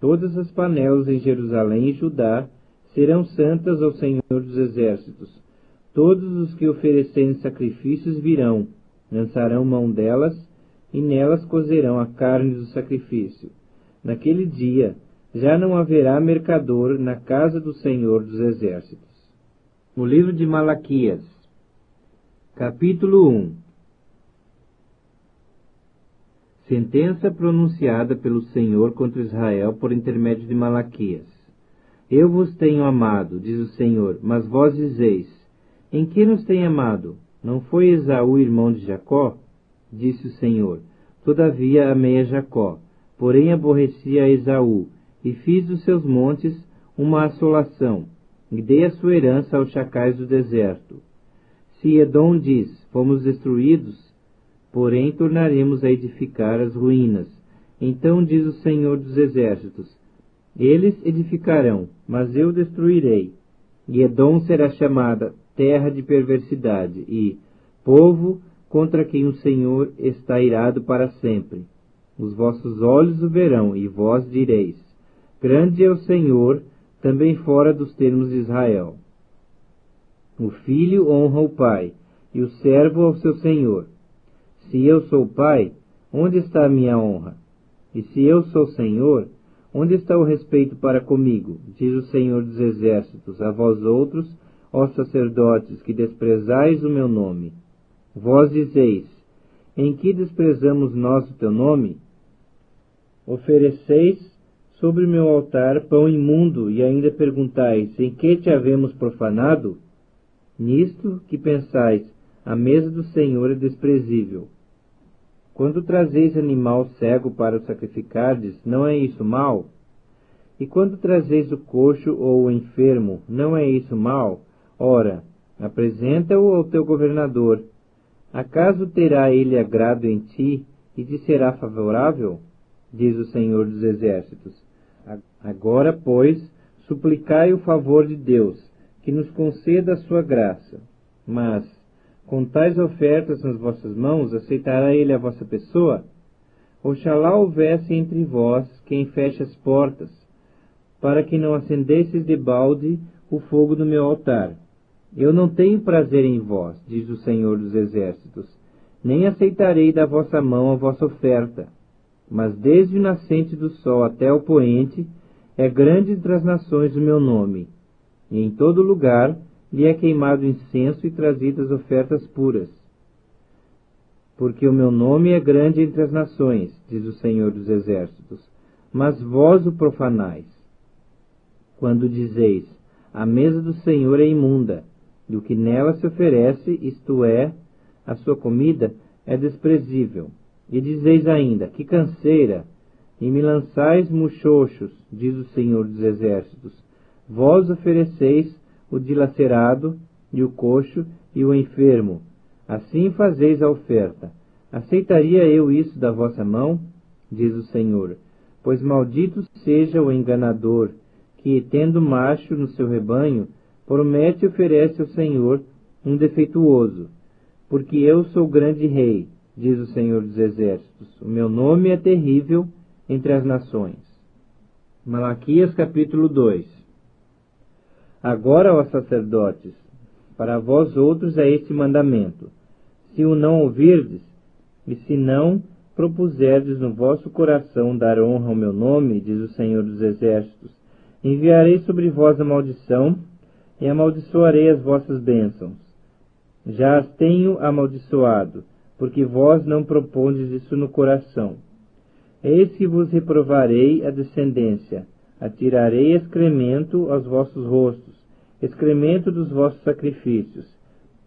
todas as panelas em Jerusalém e Judá serão santas ao Senhor dos Exércitos. Todos os que oferecerem sacrifícios virão, lançarão mão delas, e nelas cozerão a carne do sacrifício. Naquele dia já não haverá mercador na casa do Senhor dos Exércitos. O livro de Malaquias, capítulo 1. Sentença pronunciada pelo Senhor contra Israel por intermédio de Malaquias. Eu vos tenho amado, diz o Senhor, mas vós dizeis: em que nos tem amado? Não foi Esaú irmão de Jacó? Disse o Senhor: todavia amei a Jacó, porém aborreci a Esaú, e fiz dos seus montes uma assolação, e dei a sua herança aos chacais do deserto. Se Edom diz: fomos destruídos, porém tornaremos a edificar as ruínas. Então diz o Senhor dos Exércitos: eles edificarão, mas eu destruirei. E Edom será chamada terra de perversidade, e povo contra quem o Senhor está irado para sempre. Os vossos olhos o verão, e vós direis: grande é o Senhor, também fora dos termos de Israel. O filho honra o pai, e o servo ao seu senhor. Se eu sou pai, onde está a minha honra? E se eu sou senhor, onde está o respeito para comigo? Diz o Senhor dos Exércitos, a vós outros, ó sacerdotes, que desprezais o meu nome. Vós dizeis: em que desprezamos nós o teu nome? Ofereceis sobre o meu altar pão imundo, e ainda perguntais: em que te havemos profanado? Nisto que pensais: a mesa do Senhor é desprezível. Quando trazeis animal cego para o sacrificardes, não é isso mal? E quando trazeis o coxo ou o enfermo, não é isso mal? Ora, apresenta-o ao teu governador. Acaso terá ele agrado em ti, e te será favorável? Diz o Senhor dos Exércitos. Agora, pois, suplicai o favor de Deus, que nos conceda a sua graça. Mas, com tais ofertas nas vossas mãos, aceitará ele a vossa pessoa? Oxalá houvesse entre vós quem feche as portas, para que não acendesseis debalde o fogo do meu altar. Eu não tenho prazer em vós, diz o Senhor dos Exércitos, nem aceitarei da vossa mão a vossa oferta. Mas desde o nascente do sol até o poente, é grande entre as nações o meu nome, e em todo lugar lhe é queimado incenso e trazidas ofertas puras. Porque o meu nome é grande entre as nações, diz o Senhor dos Exércitos, mas vós o profanais. Quando dizeis: a mesa do Senhor é imunda, e o que nela se oferece, isto é, a sua comida, é desprezível. E dizeis ainda: que canseira! E me lançais muxoxos, diz o Senhor dos Exércitos. Vós ofereceis o dilacerado, e o coxo, e o enfermo. Assim fazeis a oferta. Aceitaria eu isso da vossa mão? Diz o Senhor. Pois maldito seja o enganador, que, tendo macho no seu rebanho, promete e oferece ao Senhor um defeituoso. porque eu sou grande rei, diz o Senhor dos Exércitos. O meu nome é terrível entre as nações. Malaquias capítulo 2. Agora, ó sacerdotes, para vós outros é este mandamento: se o não ouvirdes, e se não propuserdes no vosso coração dar honra ao meu nome, diz o Senhor dos Exércitos, enviarei sobre vós a maldição, e amaldiçoarei as vossas bênçãos. Já as tenho amaldiçoado, porque vós não propondes isso no coração. Eis que vos reprovarei a descendência, atirarei excremento aos vossos rostos, excremento dos vossos sacrifícios,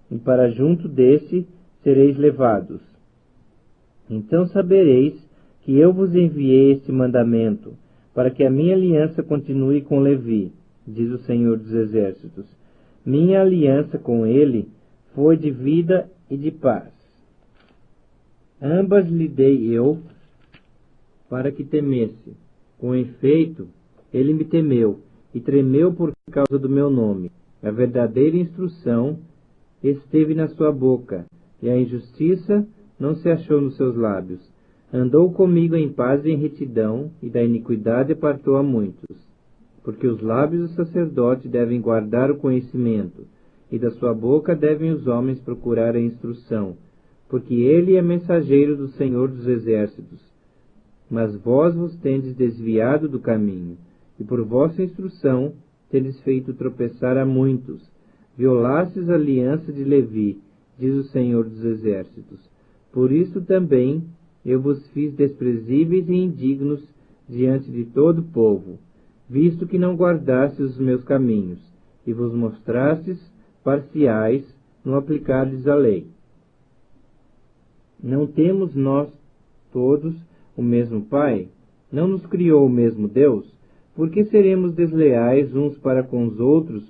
e para junto desse sereis levados. Então sabereis que eu vos enviei este mandamento, para que a minha aliança continue com Levi, diz o Senhor dos Exércitos. Minha aliança com ele foi de vida e de paz. Ambas lhe dei eu, para que temesse. Com efeito, ele me temeu, e tremeu por causa do meu nome. A verdadeira instrução esteve na sua boca, e a injustiça não se achou nos seus lábios. Andou comigo em paz e em retidão, e da iniquidade apartou a muitos. Porque os lábios do sacerdote devem guardar o conhecimento, e da sua boca devem os homens procurar a instrução, porque ele é mensageiro do Senhor dos Exércitos. Mas vós vos tendes desviado do caminho, e por vossa instrução tendes feito tropeçar a muitos. Violastes a aliança de Levi, diz o Senhor dos Exércitos. Por isso também eu vos fiz desprezíveis e indignos diante de todo o povo, visto que não guardastes os meus caminhos, e vos mostrastes parciais no aplicar-lhes a lei. Não temos nós todos o mesmo Pai? Não nos criou o mesmo Deus? Por que seremos desleais uns para com os outros,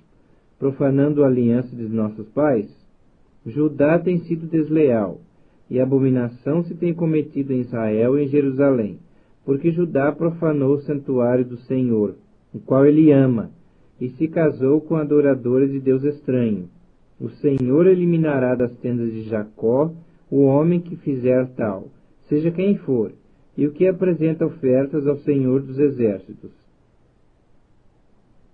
profanando a aliança de nossos pais? Judá tem sido desleal, e abominação se tem cometido em Israel e em Jerusalém, porque Judá profanou o santuário do Senhor, o qual ele ama, e se casou com adoradora de Deus estranho. O Senhor eliminará das tendas de Jacó o homem que fizer tal, seja quem for, e o que apresenta ofertas ao Senhor dos Exércitos.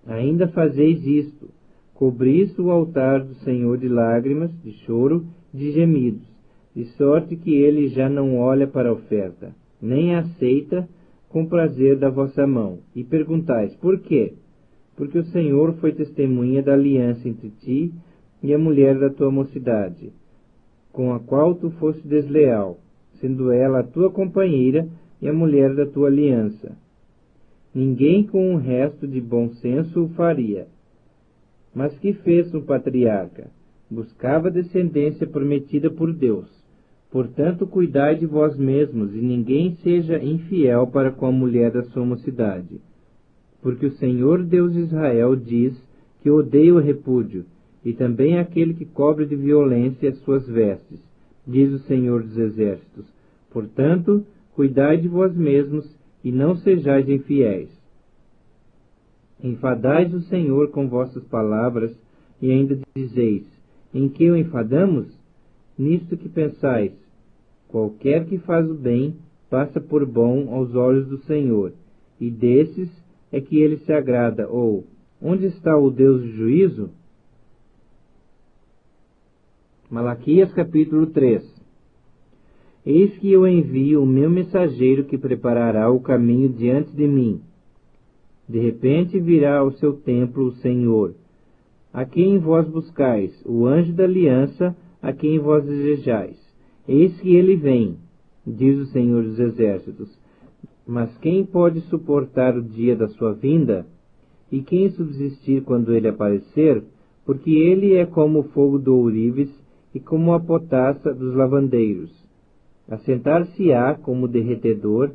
Ainda fazeis isto: cobris o altar do Senhor de lágrimas, de choro, de gemidos, de sorte que ele já não olha para a oferta, nem a aceita com prazer da vossa mão. E perguntais: por quê? Porque o Senhor foi testemunha da aliança entre ti e a mulher da tua mocidade, com a qual tu foste desleal, sendo ela a tua companheira e a mulher da tua aliança. Ninguém com um resto de bom senso o faria. Mas que fez um patriarca? Buscava a descendência prometida por Deus. Portanto, cuidai de vós mesmos, e ninguém seja infiel para com a mulher da sua mocidade. Porque o Senhor Deus de Israel diz que odeia o repúdio, e também aquele que cobre de violência as suas vestes, diz o Senhor dos Exércitos. Portanto, cuidai de vós mesmos, e não sejais infiéis. Enfadais o Senhor com vossas palavras, e ainda dizeis: em que o enfadamos? Nisto que pensais: qualquer que faz o bem passa por bom aos olhos do Senhor, e desses é que ele se agrada. Ou, onde está o Deus do juízo? Malaquias capítulo 3. Eis que eu envio o meu mensageiro que preparará o caminho diante de mim. De repente virá ao seu templo o Senhor, a quem vós buscais, o anjo da aliança, a quem vós desejais. Eis que ele vem, diz o Senhor dos Exércitos. Mas quem pode suportar o dia da sua vinda? E quem subsistir quando ele aparecer? Porque ele é como o fogo do ourives e como a potassa dos lavandeiros. Assentar-se-á como derretedor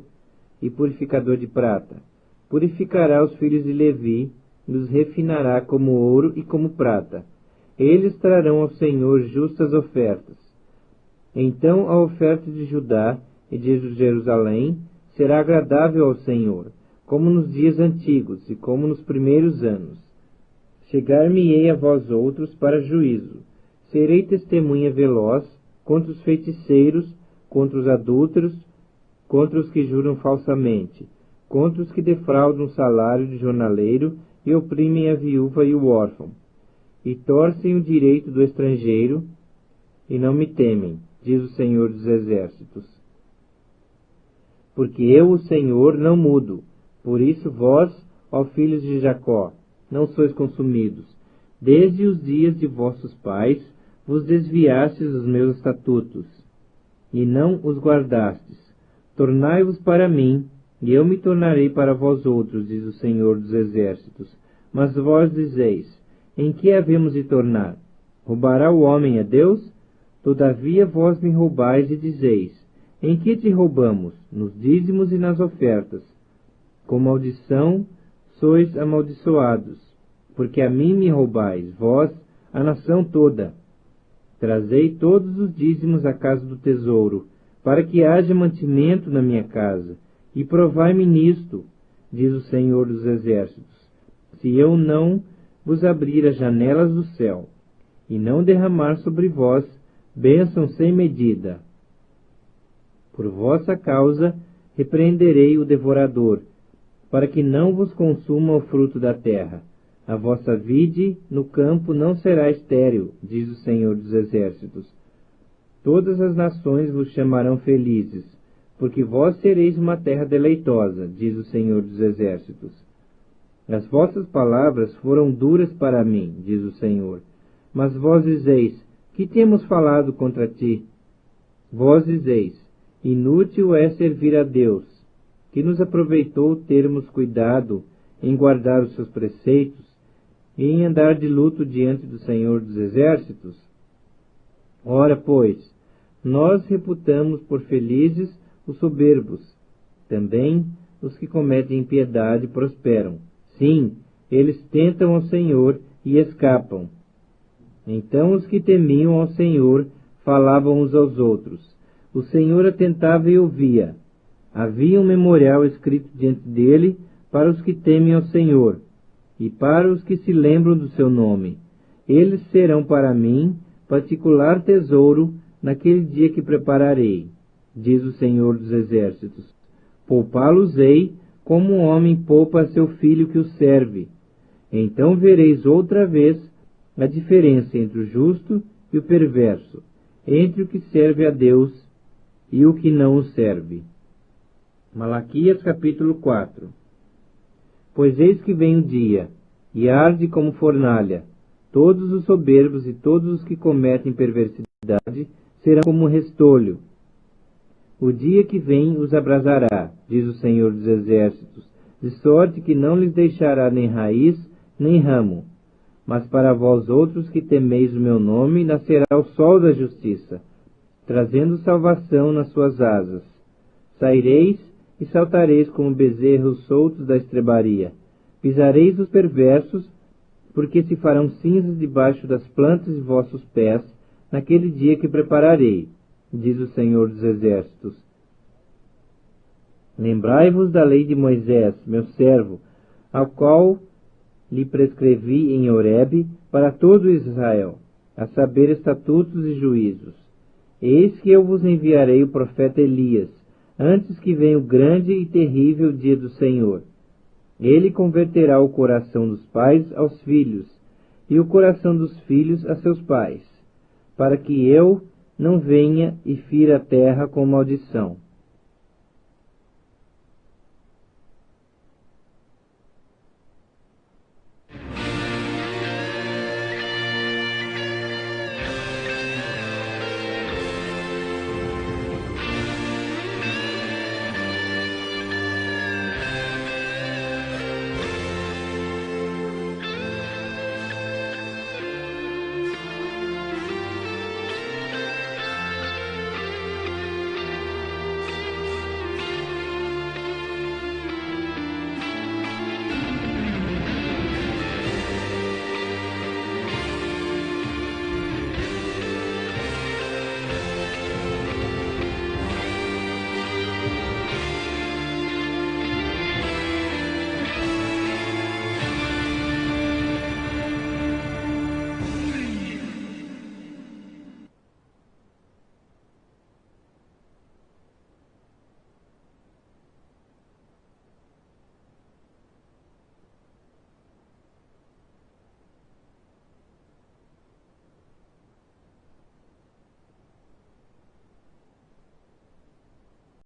e purificador de prata. Purificará os filhos de Levi, e os refinará como ouro e como prata. Eles trarão ao Senhor justas ofertas. Então a oferta de Judá e de Jerusalém será agradável ao Senhor, como nos dias antigos e como nos primeiros anos. Chegar-me-ei a vós outros para juízo. Serei testemunha veloz, contra os feiticeiros, contra os adúlteros, contra os que juram falsamente, contra os que defraudam o salário de jornaleiro e oprimem a viúva e o órfão, e torcem o direito do estrangeiro, e não me temem, diz o Senhor dos Exércitos. Porque eu, o Senhor, não mudo, por isso vós, ó filhos de Jacó, não sois consumidos. Desde os dias de vossos pais vos desviastes dos meus estatutos, e não os guardastes. Tornai-vos para mim, e eu me tornarei para vós outros, diz o Senhor dos Exércitos. Mas vós dizeis, em que havemos de tornar? Roubará o homem a Deus? Todavia vós me roubais e dizeis, em que te roubamos? Nos dízimos e nas ofertas. Com maldição sois amaldiçoados, porque a mim me roubais, vós, a nação toda. Trazei todos os dízimos à casa do tesouro, para que haja mantimento na minha casa, e provai-me nisto, diz o Senhor dos Exércitos, se eu não vos abrir as janelas do céu, e não derramar sobre vós bênção sem medida. Por vossa causa repreenderei o devorador, para que não vos consuma o fruto da terra. A vossa vide no campo não será estéril, diz o Senhor dos Exércitos. Todas as nações vos chamarão felizes, porque vós sereis uma terra deleitosa, diz o Senhor dos Exércitos. As vossas palavras foram duras para mim, diz o Senhor. Mas vós dizeis, que temos falado contra ti? Vós dizeis, inútil é servir a Deus, que nos aproveitou termos cuidado em guardar os seus preceitos e em andar de luto diante do Senhor dos Exércitos? Ora, pois, nós reputamos por felizes os soberbos. Também os que cometem impiedade prosperam. Sim, eles tentam ao Senhor e escapam. Então os que temiam ao Senhor falavam uns aos outros. O Senhor atentava e ouvia. Havia um memorial escrito diante dele para os que temem ao Senhor e para os que se lembram do seu nome. Eles serão para mim particular tesouro naquele dia que prepararei, diz o Senhor dos Exércitos. Poupá-los-ei como um homem poupa a seu filho que o serve. Então vereis outra vez a diferença entre o justo e o perverso, entre o que serve a Deus e o que não o serve. Malaquias capítulo 4. Pois eis que vem o dia, e arde como fornalha. Todos os soberbos e todos os que cometem perversidade serão como restolho. O dia que vem os abrasará, diz o Senhor dos Exércitos, de sorte que não lhes deixará nem raiz, nem ramo. Mas para vós outros que temeis o meu nome, nascerá o sol da justiça, trazendo salvação nas suas asas. Saireis e saltareis como bezerros soltos da estrebaria. Pisareis os perversos, porque se farão cinzas debaixo das plantas de vossos pés, naquele dia que prepararei, diz o Senhor dos Exércitos. Lembrai-vos da lei de Moisés, meu servo, ao qual lhe prescrevi em Horebe para todo Israel, a saber estatutos e juízos. Eis que eu vos enviarei o profeta Elias, antes que venha o grande e terrível dia do Senhor. Ele converterá o coração dos pais aos filhos, e o coração dos filhos a seus pais, para que eu não venha e fira a terra com maldição.